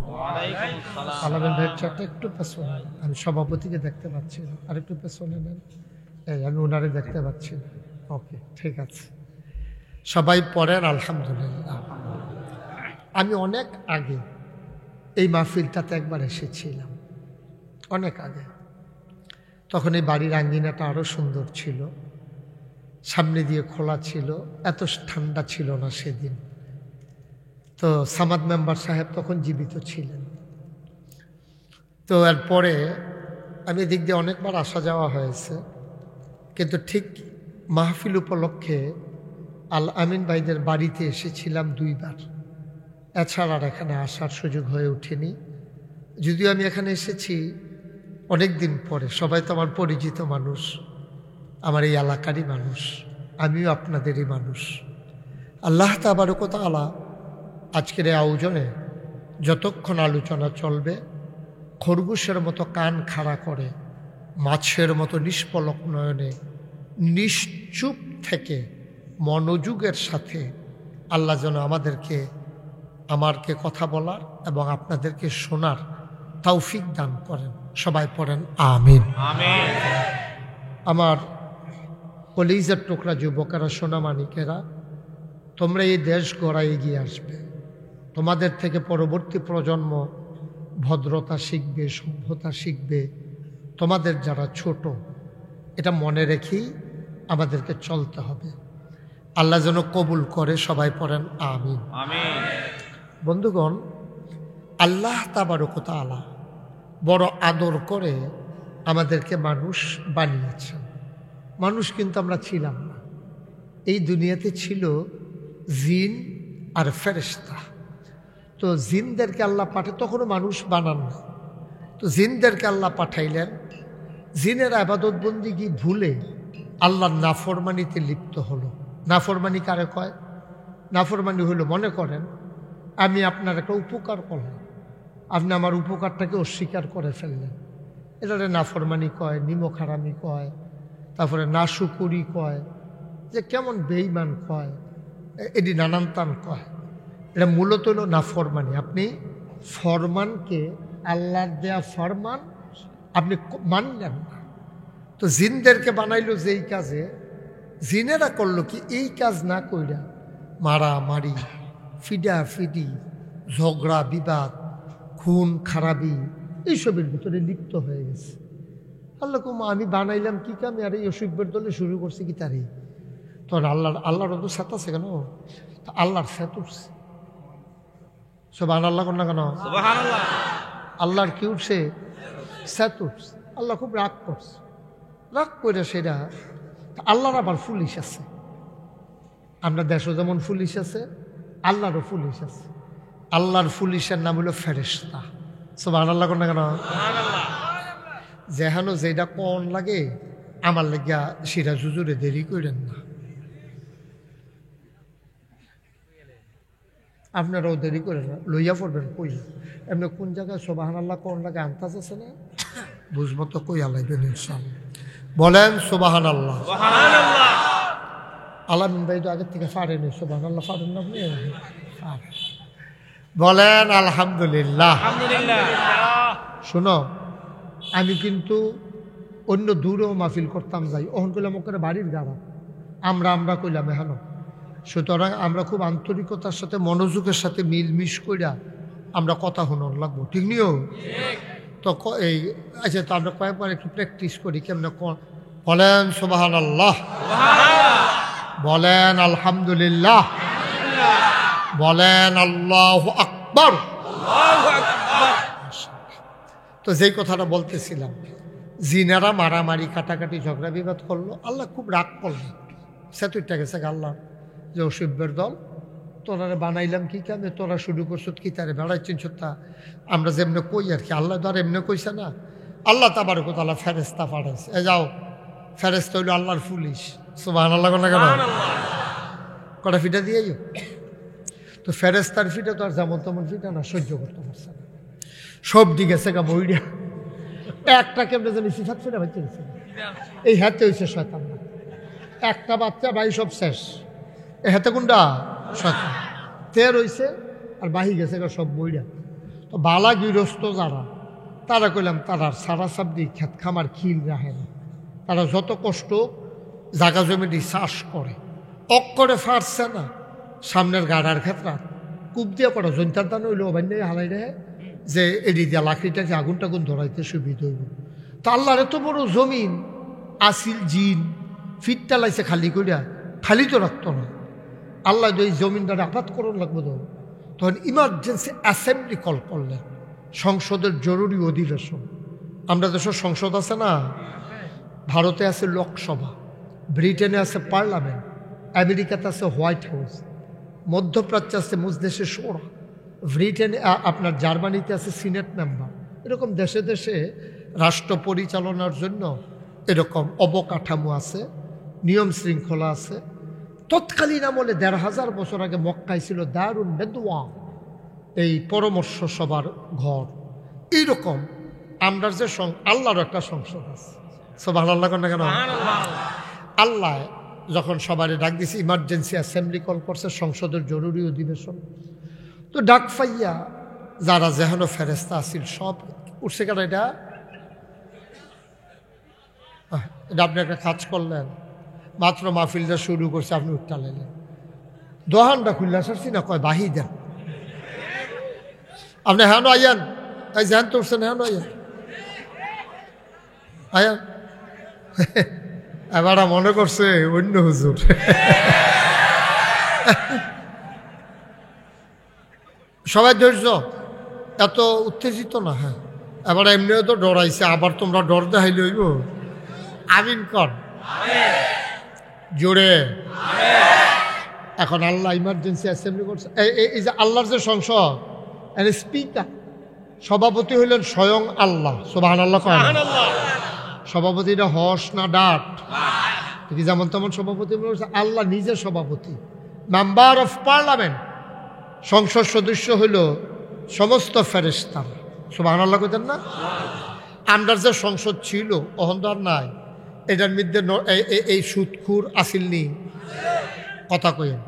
আলামিন ভাইয়ের চারটা একটু পেছনে, আমি সভাপতিকে দেখতে পাচ্ছি না, আর একটু পেছনে নেন, আমি ওনারে দেখতে পাচ্ছি না। ওকে, ঠিক আছে, সবাই পড়েন আলহামদুলিল্লাহ। আমি অনেক আগে এই মাহফিলটাতে একবার এসেছিলাম, অনেক আগে। তখন এই বাড়ির আঙ্গিনাটা আরও সুন্দর ছিল, সামনে দিয়ে খোলা ছিল, এত ঠান্ডা ছিল না সেদিন। তো সামাদ মেম্বার সাহেব তখন জীবিত ছিলেন। তো এরপরে আমি এদিক দিয়ে অনেকবার আসা যাওয়া হয়েছে, কিন্তু ঠিক মাহফিল উপলক্ষে আল আমিন ভাইদের বাড়িতে এসেছিলাম 2 বার, এছাড়া আর এখানে আসার সুযোগ হয়ে ওঠেনি। যদিও আমি এখানে এসেছি অনেক দিন পরে, সবাই তো আমার পরিচিত মানুষ, আমার এই এলাকারই মানুষ, আমিও আপনাদেরই মানুষ। আল্লাহ তাবারক ওয়া তাআলা আজকের এই আয়োজনে যতক্ষণ আলোচনা চলবে, খরগোশের মতো কান খাড়া করে, মাছের মতো নিষ্পলক নয়নে নিশ্চুপ থেকে মনোযোগের সাথে আল্লাহ যেন আমাকে কথা বলার এবং আপনাদেরকে শোনার তৌফিক দান করেন। সবাই পড়েন আমিন। আমিন। আমার কলিজার টুকরা যুবকেরা, সোনামানিকেরা, তোমরা এই দেশ গড়া এগিয়ে আসবে, তোমাদের থেকে পরবর্তী প্রজন্ম ভদ্রতা শিখবে, সভ্যতা শিখবে। তোমাদের যারা ছোট, এটা মনে রেখেই আমাদেরকে চলতে হবে। আল্লাহ যেন কবুল করে, সবাই পড়েন আমিন। আমিন। বন্ধুগণ, আল্লাহ তাবারক ওয়া তাআলা বড় আদর করে আমাদেরকে মানুষ বানিয়েছেন। মানুষ কিন্তু আমরা ছিলাম না, এই দুনিয়াতে ছিল জিন আর ফেরেশতা। তো জিনদেরকে আল্লাহ তখনও মানুষ বানান না, তো জিনদেরকে আল্লাহ পাঠাইলেন। জিনের ইবাদত বন্দিগি ভুলে আল্লাহর নাফরমানিতে লিপ্ত হলো। নাফরমানি কারে কয়? নাফরমানি হলো, মনে করেন আমি আপনার একটা উপকার করলাম, আপনি আমার উপকারটাকে অস্বীকার করে ফেললেন, এটারে নাফরমানি কয়, নিমখারামি কয়, তারপরে নাশুকুরি কয়, যে কেমন বেঈমান কয়, এটি নানান তান কয়। এটা মূলত হলো নাফরমানি। আপনি ফরমানকে, আল্লাহর দেয়া ফরমান আপনি মানলেন না। তো জিনদেরকে বানাইলো যেই কাজে, জিনেরা করলো কি, এই কাজ না কইরা মারামারি, ফিডাফিডি, ঝগড়া বিবাদ, খুন খারাপি এইসবের ভিতরে লিপ্ত হয়ে গেছে। আল্লাহ কুমা আমি বানাইলাম কি কামে আর এই অসভ্যের দলে শুরু করছে কি তারই তোর আল্লাহর তো সাত আছে কেন আল্লাহর সাত উঠছে সুবহানাল্লাহ কর না কেন আল্লাহর কি উঠছে সাত উঠছে। আল্লাহ খুব রাগ করছে, রাগ করে সেটা আল্লাহর আবার পুলিশ আছে। আমরা দেশও যেমন পুলিশ আছে আল্লাহরও পুলিশ আছে। আল্লাহর পুলিশের নাম হলো ফেরেশতা। সুবহানাল্লাহ কর না কেন যেন যেটা কোন লাগে আমার লাগিয়া সিরা জুজুরে দেরি করেন না, আপনারাও দেরি করেন না, লইয়া পড়বেন কই এমনি কোন জায়গায় সুবহানাল্লাহ কোন লাগে আন্তাজ আছে না বুঝবো তো কই আলাইবেন ইনশাআল্লাহ। বলেন সুবহানাল্লাহ। আলামিন ভাই তো আগের থেকে পারেনি সুবহানাল্লাহ পারেন না আপনি বলেন আলহামদুলিল্লাহ। শোনো আমি কিন্তু অন্য দূরেও মাহফিল করতাম যাই ওখান কইলাম ওখানে বাড়ির গাড়া আমরা কইলাম এখানো। সুতরাং আমরা খুব আন্তরিকতার সাথে মনোযোগের সাথে মিলমিশ কইরা আমরা কথা শুনোর লাগবো, ঠিক নিও তো এই আচ্ছা। তো আমরা কয়েকবার একটু প্র্যাকটিস করি কেমন বলেন সুবহানাল্লাহ, বলেন আলহামদুলিল্লাহ, বলেন আল্লাহু আকবার। তো যেই কথাটা বলতেছিলাম জিনারা মারামারি কাটাকাটি ঝগড়া বিবাদ করলো, আল্লাহ খুব রাগ করলো। সেতুইটা গেছে আল্লাহ যে অসভ্যের দল তোরা বানাইলাম কি কামে তোরা শুরু করছো কি তারে বেড়াইছেন সত্তা আমরা যেমনি কই আর কি আল্লাহ তো আর এমনি কইছে না। আল্লাহ তাবারক ওয়া তাআলা ফেরেশতা পাঠাইছে, এ যাও ফেরেশতা হইল আল্লাহর পুলিশ। সুবহানাল্লাহ না কেন কটা ফিটা দিয়েই তো ফেরেশতার ফিটা তো আর যেমন তেমন ফিটা না, সহ্য করতে পারছে না, সব দিকে সেগা বইড়া একটা কেমনে জানি সিফাত ফিটা বাচ্চা গেছে এই হাতে হয়েছে শয়তান, একটা বাচ্চা ভাই সব শেষ এ হাতে কোনটা শয়তান তের হয়েছে আর বাহি গেছে সব বইড়া। তো বালা গৃহস্থ যারা তারা কইলাম তারা সারা সাবদি খেত খামার খিল রাখে না, তারা যত কষ্ট জাগা জমি চাষ করে অক্করে ফারছে না সামনের গাড়ার ক্ষেত্রে কূপ দিয়ে পড়া জন্তার দান হইলো অবান্য হালাই রে যে এডি দিয়া লাকড়িটা যে আগুন টাগুন ধরাইতে সুবিধা হইব। তো আল্লাহর এত বড় জমিন আসিল জিন ফিটটা লাইছে খালি করিয়া খালি তো রাখতো না, আল্লাহ এই জমিনটারে আবাদ করুন লাগবো তো তখন ইমার্জেন্সি অ্যাসেম্বলি কল করলেন, সংসদের জরুরি অধিবেশন। আমরা দেশের সংসদ আছে না, ভারতে আছে লোকসভা, ব্রিটেনে আছে পার্লামেন্ট, আমেরিকাতে আছে হোয়াইট হাউস, মধ্যপ্রাচ্যে আছে মজলিসে শোরা, ব্রিটেনে আপনার জার্মানিতে আছে সিনেট মেম্বার। এরকম দেশে দেশে রাষ্ট্র পরিচালনার জন্য এরকম অবকাঠামো আছে, নিয়ম শৃঙ্খলা আছে। তৎকালীন আমলে ১৫০০ বছর আগে মক্কায় ছিল দারুন নেদওয়া, এই পরামর্শ সভার ঘর। এইরকম আমরা যে আল্লাহর একটা সংসদ আছে। সুবহানাল্লাহ না কেন আল্লাহ যখন সবারই ডাক দিছে ইমার্জেন্সি অ্যাসেম্বলি কল করছে সংসদের জরুরি অধিবেশন, তো ডাক পাইয়া যারা যেহেন ফেরেস্তা আসিল সব উঠছে কেন এটা আপনি একটা কাজ করলেন মাত্র মাহফিলটা শুরু করছে আপনি উঠটা লেলেন দোহানটা খুললে আসছি না কয় বাহি দেন আপনি হ্যাঁ আইয়ান তাই জ্যান তো উঠছেন হ্যাঁ আইয়ান আয়ান এবার মনে করছে অন্য হুজুর। সবাই ধৈর্য, এত উত্তেজিত না। হ্যাঁ এবার এমনিও তো ডরাইছে, আবার তোমরা ডর দেখাইলে হইব। আমিন কর জোরে। এখন আল্লাহ ইমার্জেন্সি অ্যাসেম্বলি করছে, এই যে আল্লাহর যে সংসদ এর স্পিকার সভাপতি হইলেন স্বয়ং আল্লাহ। সুবহানাল্লাহ কয় সভাপতিটা হস না ডাট কি যেমন তেমন সভাপতি আল্লাহ নিজে সভাপতি, মেম্বার অফ পার্লামেন্ট, সংসদ সদস্য হইল সমস্ত ফেরেশতা। সুবহানাল্লাহ কইতেন না? আমরার যে সংসদ ছিল অহংকার নাই, এটার মধ্যে এই সুদখুর আসিল নি, কথা কইন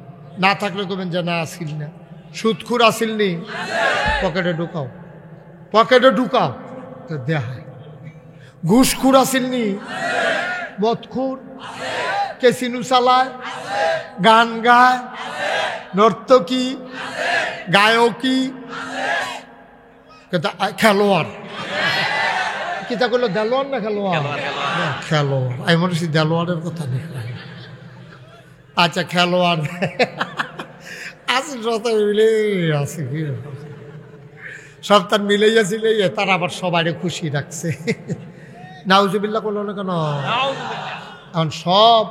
না থাকলে কবেন যে না আসিল না, সুদখুর আসিল নি, পকেটে ঢুকাও, পকেটে ঢুকাও তো দেখায়। ঘুষখুর আসিল নি, মদখুর, কেসিনু চালায়, গান গায়, নর্তকী, গায়কী, কিন্তু খেলোয়াড় কিতা করলো, দেলোয়ার না খেলোয়াড়? খেলোয়াড়। আমি মনে করছি দেলোয়ারের কথা নেই। আচ্ছা খেলোয়াড় আছে, সব মিলে আছে, কি সব তার মিলেই আছিল, তার আবার সবাই খুশি রাখছে। নাউজুবিল্লাহ করলো না কেন? এখন সব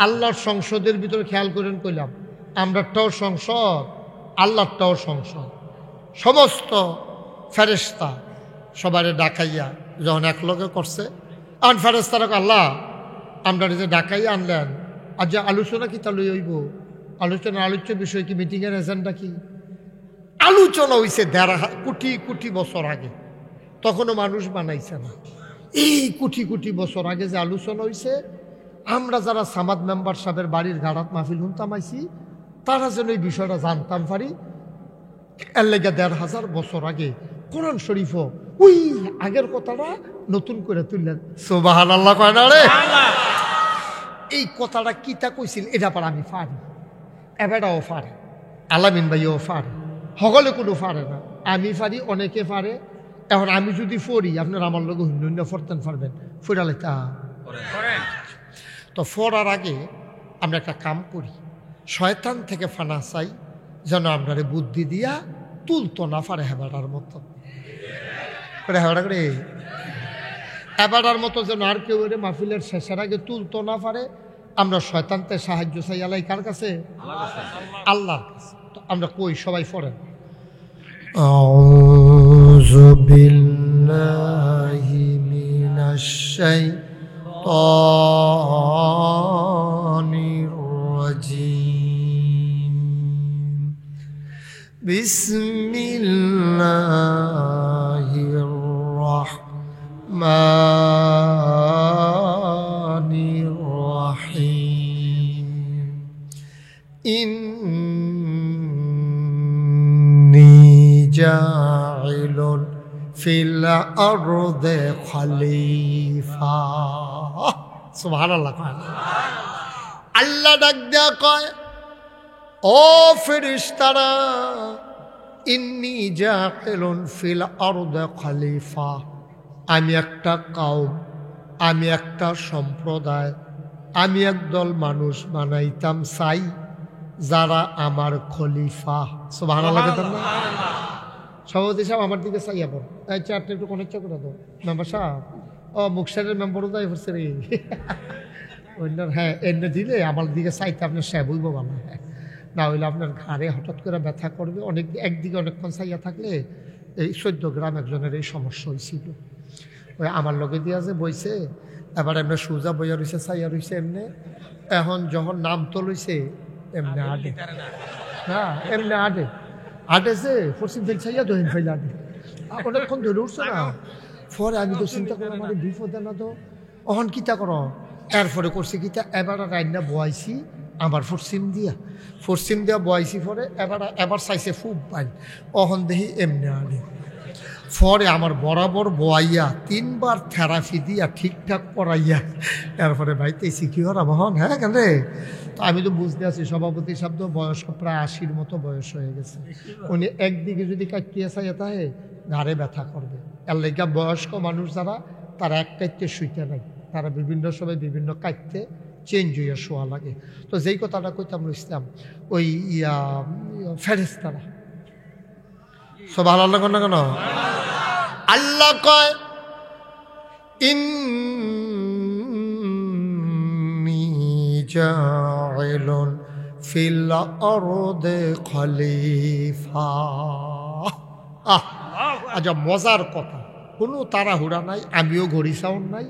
আল্লাহর সংসদের ভিতরে খেয়াল করেন কইলাম, আমরারটাও সংসদ, আল্লাহরটাও সংসদ। সমস্ত ফেরেশতা সবারে ডাকাইয়া যখন একলগে করছে, আন ফেরেশতারা আল্লাহ আমরা যে ডাকাইয়া আনলেন, আর যে আলোচনা কি তা লই হইব, আলোচ্য বিষয় কি, মিটিংয়ের এজেন্ডা কি? আলোচনা হইছে 1.5 কোটি কোটি বছর আগে, তখনও মানুষ বানাইছে না। এই কোটি কোটি বছর আগে যে আলোচনা হইছে, আমরা যারা সামাদ মেম্বার সাহেবের বাড়ির গাড়াত মাহফিল শুনতাম আইছি, তারা যেন এই বিষয়টা জানতাম পারি। এর লেগে 1,500 বছর আগে কোরআন শরীফও ওই আগের কথাটা নতুন করে তুললেন। সুবহানাল্লাহ কয় না রে? এই কথাটা কিতা কইছিল এটা পার আমি পারি, এবারও পারে, আলামিন ভাইও পারে, সকলে কোনো পারে না, আমি পারি, অনেকে পারে। এখন আমি যদি পড়ি, আপনার আমার লোক হুন্ডুন্ডা ফরতেন পারবেন, ফোরালে তা তো ফরার আগে আমরা একটা কাম করি, শয়তান থেকে ফানা চাই, যেন আমরা বুদ্ধি দিয়া তুলতো না পারে হেবাটার মতো করে, হেবাটা করে হেবাটার মতো যেন আর কেউ মাহফিলের শেষের আগে তুলতো না পারে। আমরা শয়তানতে সাহায্য চাই আল্লাহ কার কাছে? আল্লাহর কাছে। তো আমরা কই সবাই পড়েন, আউযু বিল্লাহি মিনাশ শাইতানির রাজিম, বিসমিল্লাহির রাহমানির রাহিম, ইন্নী জাইলুন ফিল আরদি খলিফা। সুবহানাল্লাহ। আল্লাহ ডাক দেয়া কয়, ও ফেরেশতারা, ইন্নী জাইলুন ফিল আরদি খলিফা, আমি একটা কওম, আমি একটা সম্প্রদায়, আমি একদল মানুষ বানাইতাম চাই যারা আমার খলিফা। সুবহানাল্লাহ। সভাপতি সাহেব আমার দিকে চাইয়া পড়, এই চারটা একটু কনেকচা করে দাও। মেম্বার সাহেব, ও মুখসারের মেম্বারও যাই পড়ছে রে, অন্যার হ্যাঁ এনে দিলে আমার দিকে চাইতে আপনার সাহেব হইব ভালো, হ্যাঁ না হইলে আপনার ঘাড়ে হঠাৎ করে ব্যথা করবে। একদিকে অনেকক্ষণ চাইয়া থাকলে, এই 14 গ্রাম একজনের এই সমস্যা হয়েছিল। ওই আমার লগে দিয়া যে বইছে, এবার এমনি সোজা বইয়া রয়েছে, চাইয়া রয়েছে এমনি। এখন যখন নাম তো লইছে এমনি আডে, হ্যাঁ এমনি আডে আডেছে, পশ্চিম ফেল চাইয়া দহিন ফেল আডে, অনেকক্ষণ ধরে উঠছে না। পরে আমি তো চিন্তা করলাম আমার বিপদে না তো, অহন কিতা কর, এরপরে করছি কিতা, এবার রান্না বয়াইছি আমার পশ্চিম দিয়া বয়াইছি। পরে এবার চাইছে খুব পাই, অহন দেখি এমনি আডে। পরে আমার বরাবর বয়াইয়া 3 বার থেরাপি দিয়া ঠিকঠাক করাইয়া এরপরে বাইতেছি কি হরা বহন, হ্যাঁ কেন তো আমি তো বুঝতে আছি সভাপতি শব্দ বয়স প্রায় 80-র মতো বয়স হয়ে গেছে। উনি একদিকে যদি কাটিয়ে চাই তাহে ঘাড়ে ব্যথা করবে। এর লেগা বয়স্ক মানুষ যারা, তারা এক কাটতে শুইতে নাই, তারা বিভিন্ন সময় বিভিন্ন কাটতে চেঞ্জ হইয়া শোয়া লাগে। তো যেই কথাটা কইতাম ইসলাম, ওই ফেরেশতারা সব আল্লাহ না কেন? আল্লাহ কয়, ইন্নী জাইলুন ফিল আরদি খলিফা। আচ্ছা মজার কথা, কোনো তাড়াহুড়া নাই, আমিও ঘড়ি সাউন্ড নাই,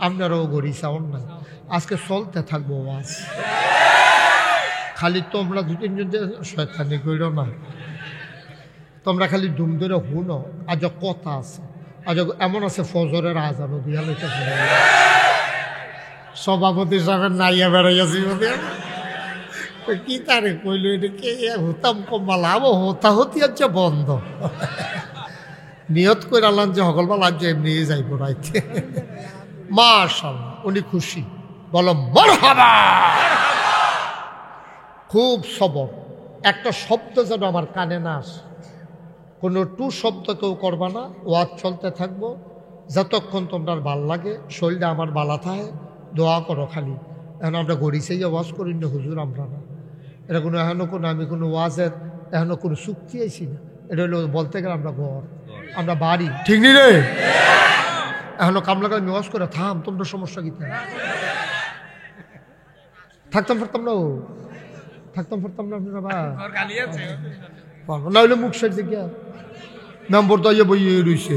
আপনারাও ঘড়ি সাউন্ড নাই, আজকে চলতে থাকবো ওয়াজ। খালি তোমরা 2-3 জন শয়তানি কইরো না, তোমরা খালি ধুম ধরে হুনো। আজ কথা আছে, আজ এমন আছে ফজরের আজানও দিয়া লইতে সভাপতি সাহেবের নাইয়া বেড়াইয়াছি কি তারে কইল, এটা কে হতাম কমালা হতাহতি হচ্ছে বন্ধ। নিয়ত করে আল্লাহ যে সকলবার আজ এমনি যাইব রাইতে। মাশাআল্লাহ, উনি খুশি, বলো মারহাবা। খুব সবর, একটা শব্দ যেন আমার কানে না আসে। কোনো টু শব্দ কেউ করবা না, ওয়াজ চলতে থাকবো যতক্ষণ তোমরা ভাল লাগে, শরীরটা আমার বালা থাকে, দোয়া করো খালি। এখন আমরা গড়িছেই ওয়াজ করি না হুজুর, আমরা না, এটা কোনো এখনও কোনো আমি কোনো ওয়াজের এখনও কোনো চুক্তি আইছি না, এটা হলো বলতে গেলে আমরা ঘর, আমরা বাড়ি, ঠিক নি রে? এখনও কামলা আমি ওয়াজ করে থাম, তোমরা সমস্যা কি থাকতাম পারতাম না, ও থাকতাম পারতাম না আপনারা বা না হইলে মুখ সাইড দেখিয়া নম্বর দাইয়া বইয়ে রইছে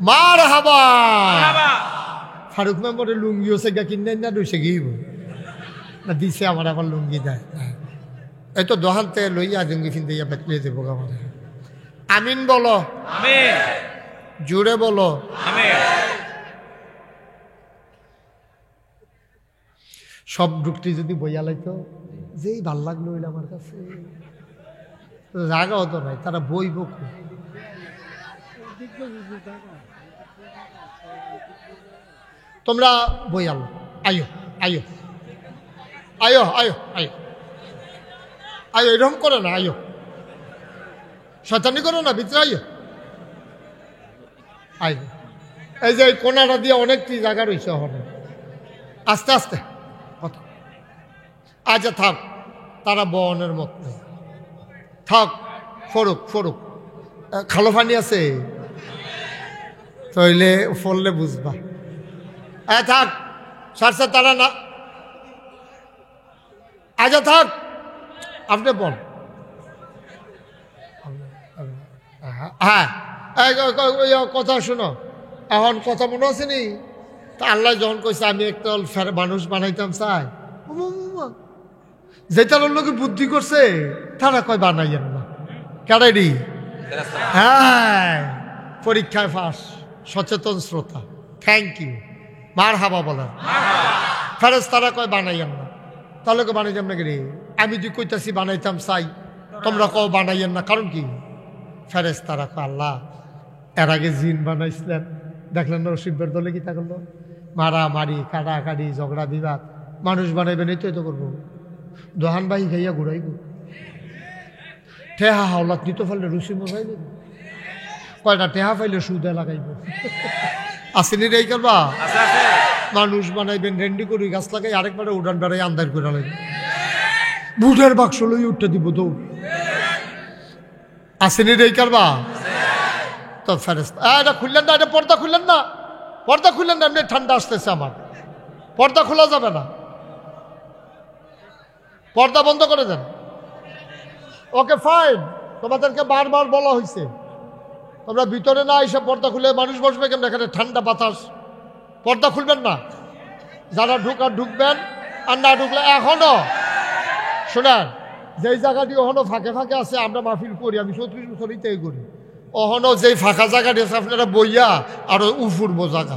মার হাবা ফারুক মেম্বরের লুঙ্গি হচ্ছে গা কিনে না রইছে গিয়ে না দিছে আমার আবার লুঙ্গি দেয়, এই তো দোহানতে লইয়া লুঙ্গি কিনতে ইয়া বেতলে দেবো আমার। আমিন বলো, জুড়ে বলো। সব ঢুকতে যদি বইয়া লাইতো, যেই ভাল লাগলো হইলে আমার কাছে, জায়গা হতো নাই, তারা বইব। তোমরা বই আলো, আয়ো আয়ো আয়ো আয়ো আয়ো আয়ো, এরকম করো না, আয়ো শয়তানি করো না, ভিতরে আয়ো আয়ো। এই যে কোনাটা দিয়ে অনেকটি জায়গা রয়েছে, হবে আস্তে আস্তে কথা। আচ্ছা থাক, তারা বনের মতো থাক, ফরুক ফরুক। খালো পানি আছে তইলে ফললে বুঝবা। থাক সারসা, তারা না, আচ্ছা থাক, আপনি বল। হ্যাঁ কথা শুনো, এখন কথা মনে আছে নি? তা আল্লাহ যখন কইছে আমি একটা মানুষ বানাইতাম চাই, যেটার লোকে বুদ্ধি করছে তারা কয় বানাইয়েন না, কেডাইডি? হ্যাঁ, পরীক্ষায় ফাঁস, সচেতন শ্রোতা, থ্যাংক ইউ, মার হাবা বলেন। ফেরেশতারা কয় বানাইয়েন না, তাহলে কে বানাইতাম না রে? আমি তুই কইতাছি বানাইতাম চাই, তোমরা কও বানাইয়েন না, কারণ কি? ফেরেশতারা কয় আল্লাহ এর আগে জিন বানাইছিলেন, দেখলেন না শিবের দলে কি তা করলো? মারামারি, কাটাকাটি, ঝগড়া বিবাদ। মানুষ বানাইবেন এই তো করবো, দোহান বাহি খাইয়া ঘুরাইব, ঠেহা হাওলাত নিতে পারলে রুচি মজাই দেব, কয়টা ঠেহা পাইলে সুদে লাগাইব, আসেনি রে করবা? মানুষ বানাইবেন রেন্ডি করি, গাছ লাগাই, আরেকবারে উড়ান বেড়াই আন্দার করে লাগবে, বুটের বাক্স লই উঠতে দিব তো, আসেনি রে করবা? তো ফেরেশতা এটা খুললেন না, এটা পর্দা খুললেন না, পর্দা খুললেন না, এমনি ঠান্ডা আসতেছে আমার, পর্দা খোলা যাবে না, পর্দা বন্ধ করে দেন। ওকে ফাইন, তোমাদেরকে বারবার বলা হয়েছে তোমরা ভিতরে না এসে পর্দা খুলে মানুষ বসবে কেমন, এখানে ঠান্ডা বাতাস, পর্দা খুলবেন না, যারা ঢুকার ঢুকবেন, আর না ঢুকলে এখনো শোনেন, যেই জায়গাটি ওখানো ফাঁকে ফাঁকে আছে, আমরা মাহফিল করি, আমি 36 বছর ইতেই করি, ওখানো যেই ফাঁকা জায়গাটি আছে আপনারা বইয়া আরো উফুরবো জায়গা,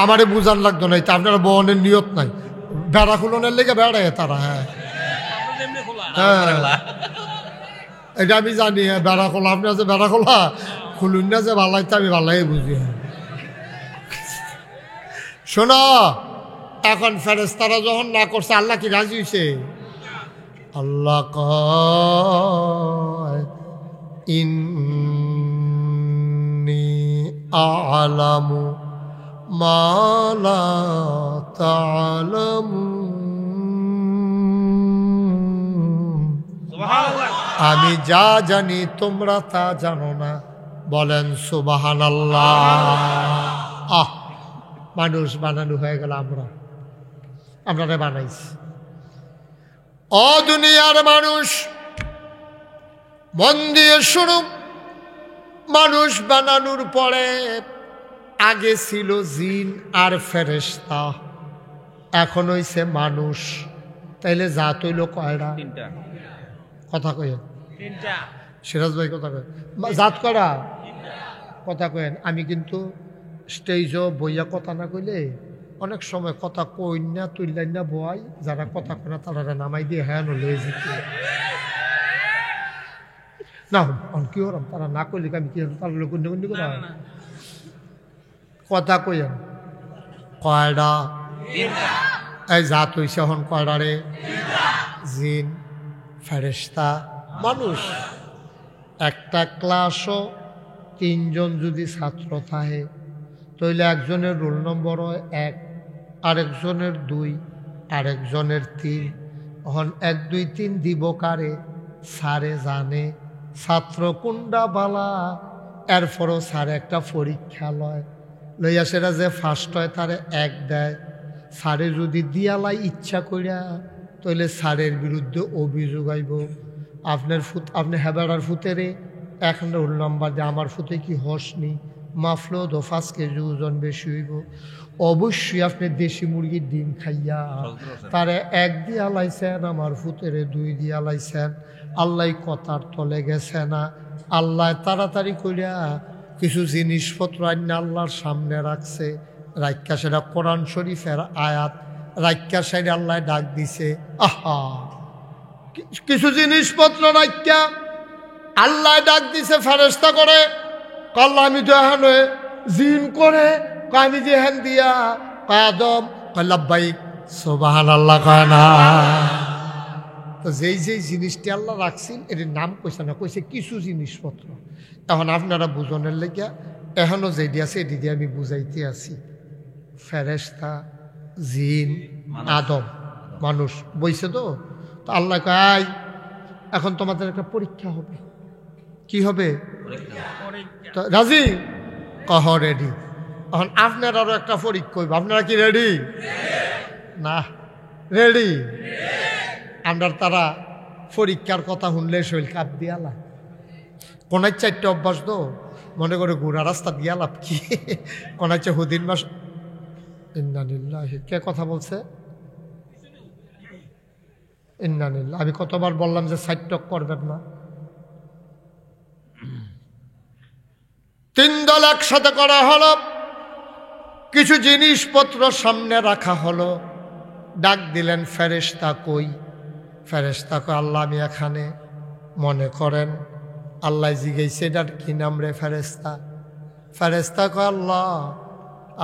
আমারে বুঝান লাগতো না, আপনারা বহনের নিয়ত নাই, বেড়া খুলনের লেগে বেড়ায় তারা। হ্যাঁ এটা আমি জানি, হ্যাঁ বেড়া খোলা, আপনি আছে বেড়া খোলা খুলুন না, যে ভালাই তো আমি ভালাই বুঝি। শোনো, এখন ফেরেশতারা যখন না করছে, আল্লাহ কি রাজি হয়েছে? আল্লাহ কয় ইন্নী আ'লামু মা লা তা'লামুন, আমি যা জানি তোমরা তা জানো না। বলেন সুবহানাল্লাহ। মানুষ বানানো হয়ে গেল, আমরা বানাইছি। ও দুনিয়ার মানুষ, মন দিয়ে শুনো, মানুষ বানানোর পরে আগে ছিল জিন আর ফেরেশতা, এখন হইছে মানুষ, তাইলে জাত হইল কয়টা? কথা কয়েন, সিরাজ ভাই কথা কয়েন, জাত কয়টা? কথা কয়েন। আমি কিন্তু স্টেজও বইয়া কথা না কইলে অনেক সময় কথা কই না, তুললেন না বয়, যারা কথা কয় না তারা নামাই দিয়ে হ্যাঁ লয়ে যেত না, কি হলাম, তারা না কইলে আমি কি তার গুন্ডি গুন্ডি করা কথা কইন কয়ডা? এই জাত হইছে এখন কয়ডা রে? জিন, ফেরেশতা, মানুষ। একটা ক্লাসও 3 জন যদি ছাত্র থাকে তাহলে একজনের রোল নম্বর হয় 1, আরেকজনের 2, আরেকজনের 3। এখন 1, 2, 3 দিব কারে? স্যারে জানে ছাত্র কোনটা বালা। এরপরও স্যার একটা পরীক্ষা লইয়া সেটা যে ফার্স্ট হয় তারে 1 দেয়। স্যারে যদি দিয়ালাই ইচ্ছা করিয়া তাহলে স্যারের বিরুদ্ধে অভিযোগ আইব, আপনি হেবেড়ার ফুতেরে 1 রোল নম্বর দিয়ে আমার ফুতে কি হসনি, মাফলো তো 5 কেজি ওজন বেশি হইব। অবশ্যই আপনি দেশি মুরগির ডিম খাইয়া তারে 1 দিয়া লাইছেন, আমার ফুতেরে 2 দিয়া লাইছেন। আল্লাহ কথার তলে গেছে না। আল্লাহ তাড়াতাড়ি করিয়া কিছু জিনিসপত্র আইনা আল্লাহর সামনে রাখছে। রাইক্কা সেটা কোরআন শরীফের আয়াত, রাইক্কা সাইডে আল্লাহ ডাক দিছে। আহা, কিছু জিনিসপত্র রাইক্কা আল্লাহ ডাক দিছে ফেরেশতা করে। আল্লাহ আমি তো এখন জিন করে আমি যে হ্যান দিয়া আদম লাব্বাইক সুবহানাল্লাহ কয় না। তো যেই জিনিসটি আল্লাহ রাখছেন এর নাম কইছে না, কইছে কিছু জিনিসপত্র। এখন আপনারা বুঝনের লেগিয়া এখনও যেটি আছে এটি দিয়ে আমি বুঝাইতে আছি। ফেরেশতা, জিন, আদম, মানুষ বইছে। তো আল্লাহ কয় এখন তোমাদের একটা পরীক্ষা হবে। কি হবে? তো রাজি? কহ রেডি। এখন আপনার আরো একটা পরীক্ষা হইব, আপনারা কি রেডি? না রেডি? আমরা তারা পরীক্ষার কথা শুনলে শৈল কাপ দিয়ালা। কোনার 4টে অভ্যাস তো মনে করে ঘোরা রাস্তা দিয়া লাভ কি? কোনার হুদিন মাস ইন্নালিল্লাহি। কে কথা বলছে? ইন্নালিল্লাহ। আমি কতবার বললাম যে 4 টক করবেন না। 3 দল একসাথে করা হলো, কিছু জিনিসপত্র সামনে রাখা হলো। ডাক দিলেন ফেরেশতা কই? ফেরেশতা কয় আল্লাহ আমি এখানে। মনে করেন আল্লাহ জিজ্ঞেস এটার কি নাম রে? ফেরেশতা। ফেরেশতা কয় আল্লাহ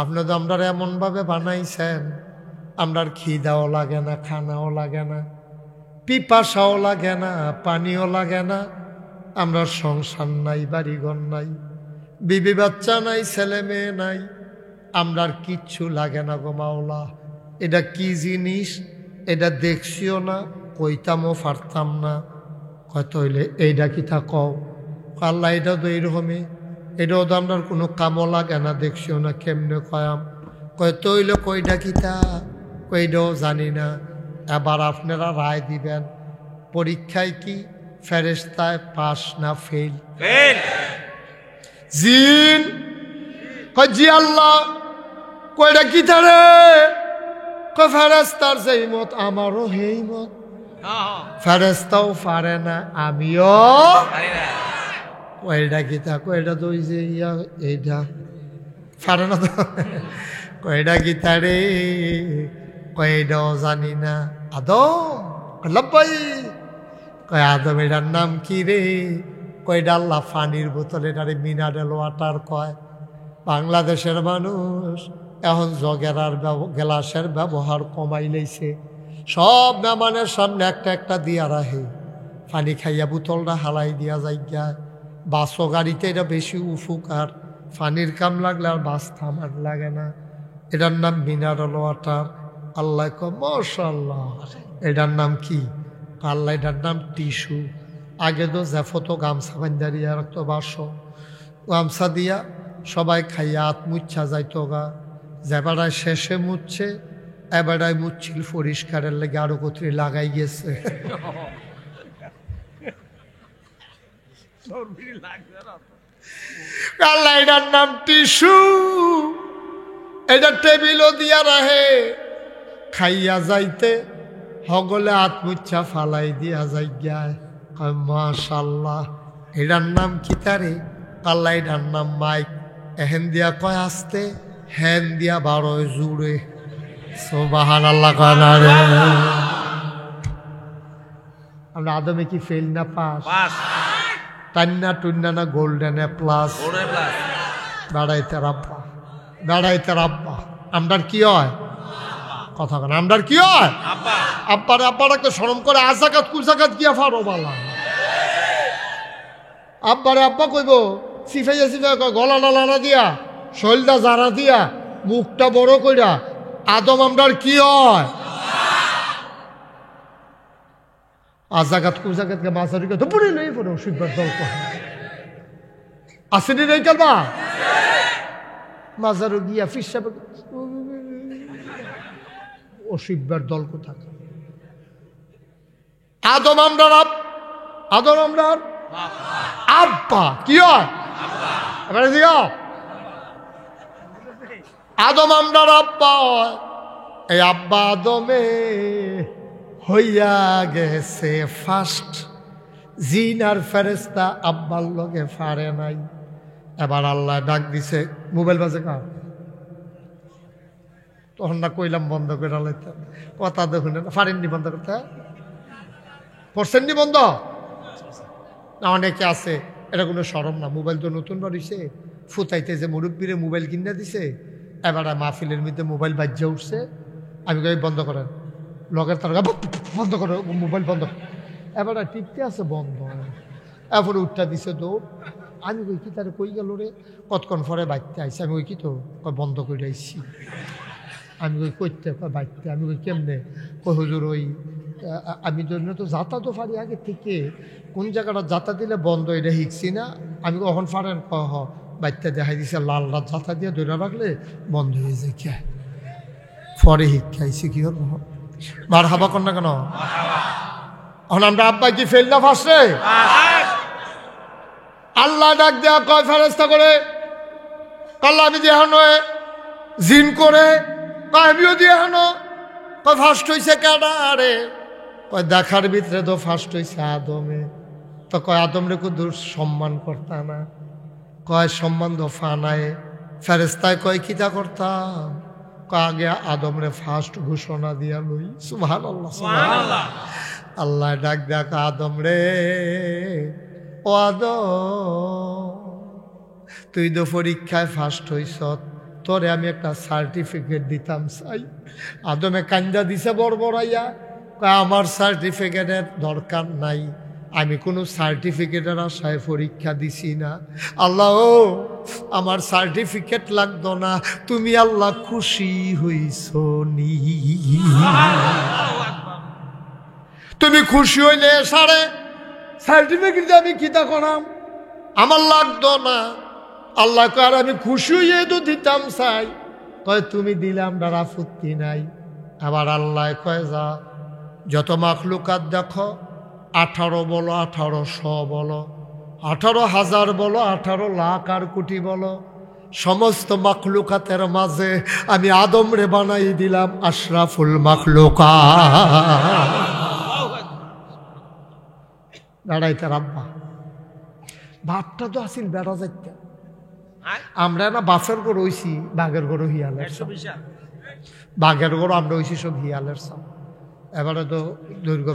আপনি তো আমরা এমনভাবে বানাইছেন আমরার খিদাও লাগে না, খানাও লাগে না, পিপাসাও লাগে না, পানিও লাগে না, আমরা সংসার নাই, বাড়িঘর নাই, বিবি বাচ্চা নাই, ছেলে মেয়ে নাই, আমরার কিচ্ছু লাগে না গো মাওলা। এটা কি জিনিস? এটা দেখছিও না, কইতামও পারতাম না। কয়তো হইলে এইটা কি তা কও? আল্লাহ এটা তো এইরকমই, এটাও তো আপনার কোনো কামও লাগে না, দেখছিও না, কেমনে কয়াম? কয়তো হইলে কইটা কি তা? কইটাও জানি না। এবার আপনারা রায় দিবেন পরীক্ষায় কি ফেরেশতায় পাস না ফেল? জিন কয় জি আল্লাহ। কয়টা কি তারে? কয় ফেরেশতার যেই মত আমারও হেই মত। ফেরেশতাও পারে না, আমিও কয়টা কি তা? কয়টা তো ওই যে এইটা পারে না তো। কয়টা কি তারে? কয়টাও জানি না। আদম লাব্বাই। কয় আদম এটার নাম কি রে? কয়টা আল্লাহ পানির বোতল, এটারে মিনারেল ওয়াটার কয়। বাংলাদেশের মানুষ এখন জগেরার গ্লাসের ব্যবহার কমাই লইছে। সব মেহমানের সামনে একটা একটা দিয়া রাখে, পানি খাইয়া বোতলটা হালাই দিয়া যায়। বাসও গাড়িতে এটা বেশি উপকার, পানির কাম লাগলে আর বাস থামার লাগে না। এটার নাম মিনারেল ওয়াটার। আল্লাহ কয় মাশাআল্লাহ। এটার নাম কি? আল্লাহ এটার নাম টিস্যু। আগে তো জ্যাফত গামছা বান্ধা দিয়া রাখতো, বাসো গামছা দিয়া সবাই খাইয়া হাত মুচ্ছা যাইতো গা। যেবারায় শেষে মুচ্ছে এবারায় মুচ্ছিল পরিষ্কারের লেগে আরো কোথায় লাগাই গেছে। আল্লাহ এটার নাম টিস্যু। এটা টেবিলও দিয়া রাহে, খাইয়া যাইতে হগলে হাত মুচ্ছা ফালাই দিয়া যাই। মাশাআল্লাহ। এটার নাম কি তারে? আল্লাহ এটার নাম মাইক। এহেন দিয়া কয় আসতে, হ্যান দিয়া 12 জুড়ে। সুবহানাল্লাহ কয় না রে? আমরা আদমে কি ফেল না পাস? টান্না টুন্না না গোল্ডেন এ প্লাস? বেড়াইতে রাব্বা, বেড়াইতে রাব্বা। আমরার কি হয়? কথা কেন আমরার কি হয়? আব্বার আব্বার একটা শরম করে আজাকাত কুজাকাত গিয়া ফারো বালা। আব্বারে আব্বা কইব, সিফাইয়া সিফাইয়া কয়, গলা ডালানা দিয়া, শৈলদা জারা দিয়া, মুখটা বড় কইরা, আদম আমরার কি হয়? আজাগাত কুজাগাতকে মাঝারিকে তো পুরে নেই পড়ে অসুখবার দল করে আসেনি নেই কালবা মাজারও গিয়া ফিসাব অসুখবার দল কোথা আদম আমরার আদম আমরার আব্বা কি হয়? এবারে দিও আদম আমরার আব্বা হয়। এই আব্বা আদমে হইয়া গেছে ফার্স্ট, জিন আর ফেরেস্তা আব্বার লগে ফারে নাই। এবার আল্লাহ ডাক দিছে, মোবাইল বাজে কার? তখন না কইলাম বন্ধ করে লাইতে, কথা দেখুন ফারেননি বন্ধ করতে, পড়ছেননি বন্ধ না? অনেকে আছে এটা কোনো সরম না, মোবাইল তো নতুন বাড়িছে, ফুতাইতে যে মুরব্বীরে মোবাইল কিনে দিছে, এবার মাহফিলের মধ্যে মোবাইল বাজ্যা উঠছে, আমি কই বন্ধ করেন, লগের তার বন্ধ করো মোবাইল বন্ধ, এবার টিপতে আছে বন্ধ, এরপরে উঠটা দিছে তো। আমি কই কি তারে কই গেল রে, কতক্ষণ পরে বাইতে আইসি, আমি কই কি তো বন্ধ করে আইসি, আমি কই করতে বাইতে, আমি কই কেমনে, কই হুজুর ওই আমি তো যাতা তো পারি আগে থেকে, কোন জায়গাটা যাতা দিলে বন্ধ এটা শিখছি না, আমি কখন পারেন হ বাইতে দেখাই দিছে, লাল রাত যাতা দিয়ে ধরে রাখলে বন্ধ হয়ে যায়, কে পরে শিক্ষাইছি কি হল মার হাবা কর না কেন? এখন আমরা আব্বা কি ফেল না ফাঁসে? আল্লাহ ডাক দেয়া কয় ফেরেস্তা করে, আল্লাহ আমি দিয়ে হানো জিন করে, আমিও দিয়ে হানো, কয় ফার্স্ট হয়েছে কেডা রে? কয় দেখার ভিতরে তো ফার্স্ট হয়েছে আদমে। তো কয় আদম রে কুদুর সম্মান করতা না? কয় সম্মান তো ফানায়। ফেরেস্তায় কয় কিতা করতাম? আগে আদম রে ফার্স্ট ঘোষণা দিয়া লই। সুবহানাল্লাহ সুবহানাল্লাহ। আল্লাহ ডাক দেখ আদম রে, ও আদম তুই তো পরীক্ষায় ফার্স্ট হইছ, তোরে আমি একটা সার্টিফিকেট দিতাম চাই। আদমে কান্দা দিছে বড়বড়াইয়া, আমার সার্টিফিকেটের দরকার নাই, আমি কোনো সার্টিফিকেটের আশায় পরীক্ষা দিছি না। আল্লাহ ও আমার সার্টিফিকেট লাগতো না, তুমি আল্লাহ খুশি হইছ নি? তুমি খুশি হইলে সারে সার্টিফিকেট আমি কিতা করাম, আমার লাগতো না। আল্লাহ কয় আমি খুশি হইয়ে তো দিতাম চাই, কয় তুমি দিলাম ডারা ফুত্তি নাই। আবার আল্লাহ কয় যা যত মাখলুকাত দেখো, 18 বলো 1800 বলো, 18,000 বলো, 18 লাখ আর কোটি বলো, সমস্ত মাখলুকাতের মাঝে আমি আদম রে বানাই দিলাম আশরাফুল মাখলুকাত। দাঁড়াইতে আব্বা বাপটা তো আসিল বেড়া যাইতে, আমরা না বাফের গড় হইছি, বাঘের গড় হিয়ালের, বাঘের গড় আমরা হইছি সব হিয়ালের সব। এবারে তো দৈর্ঘ্য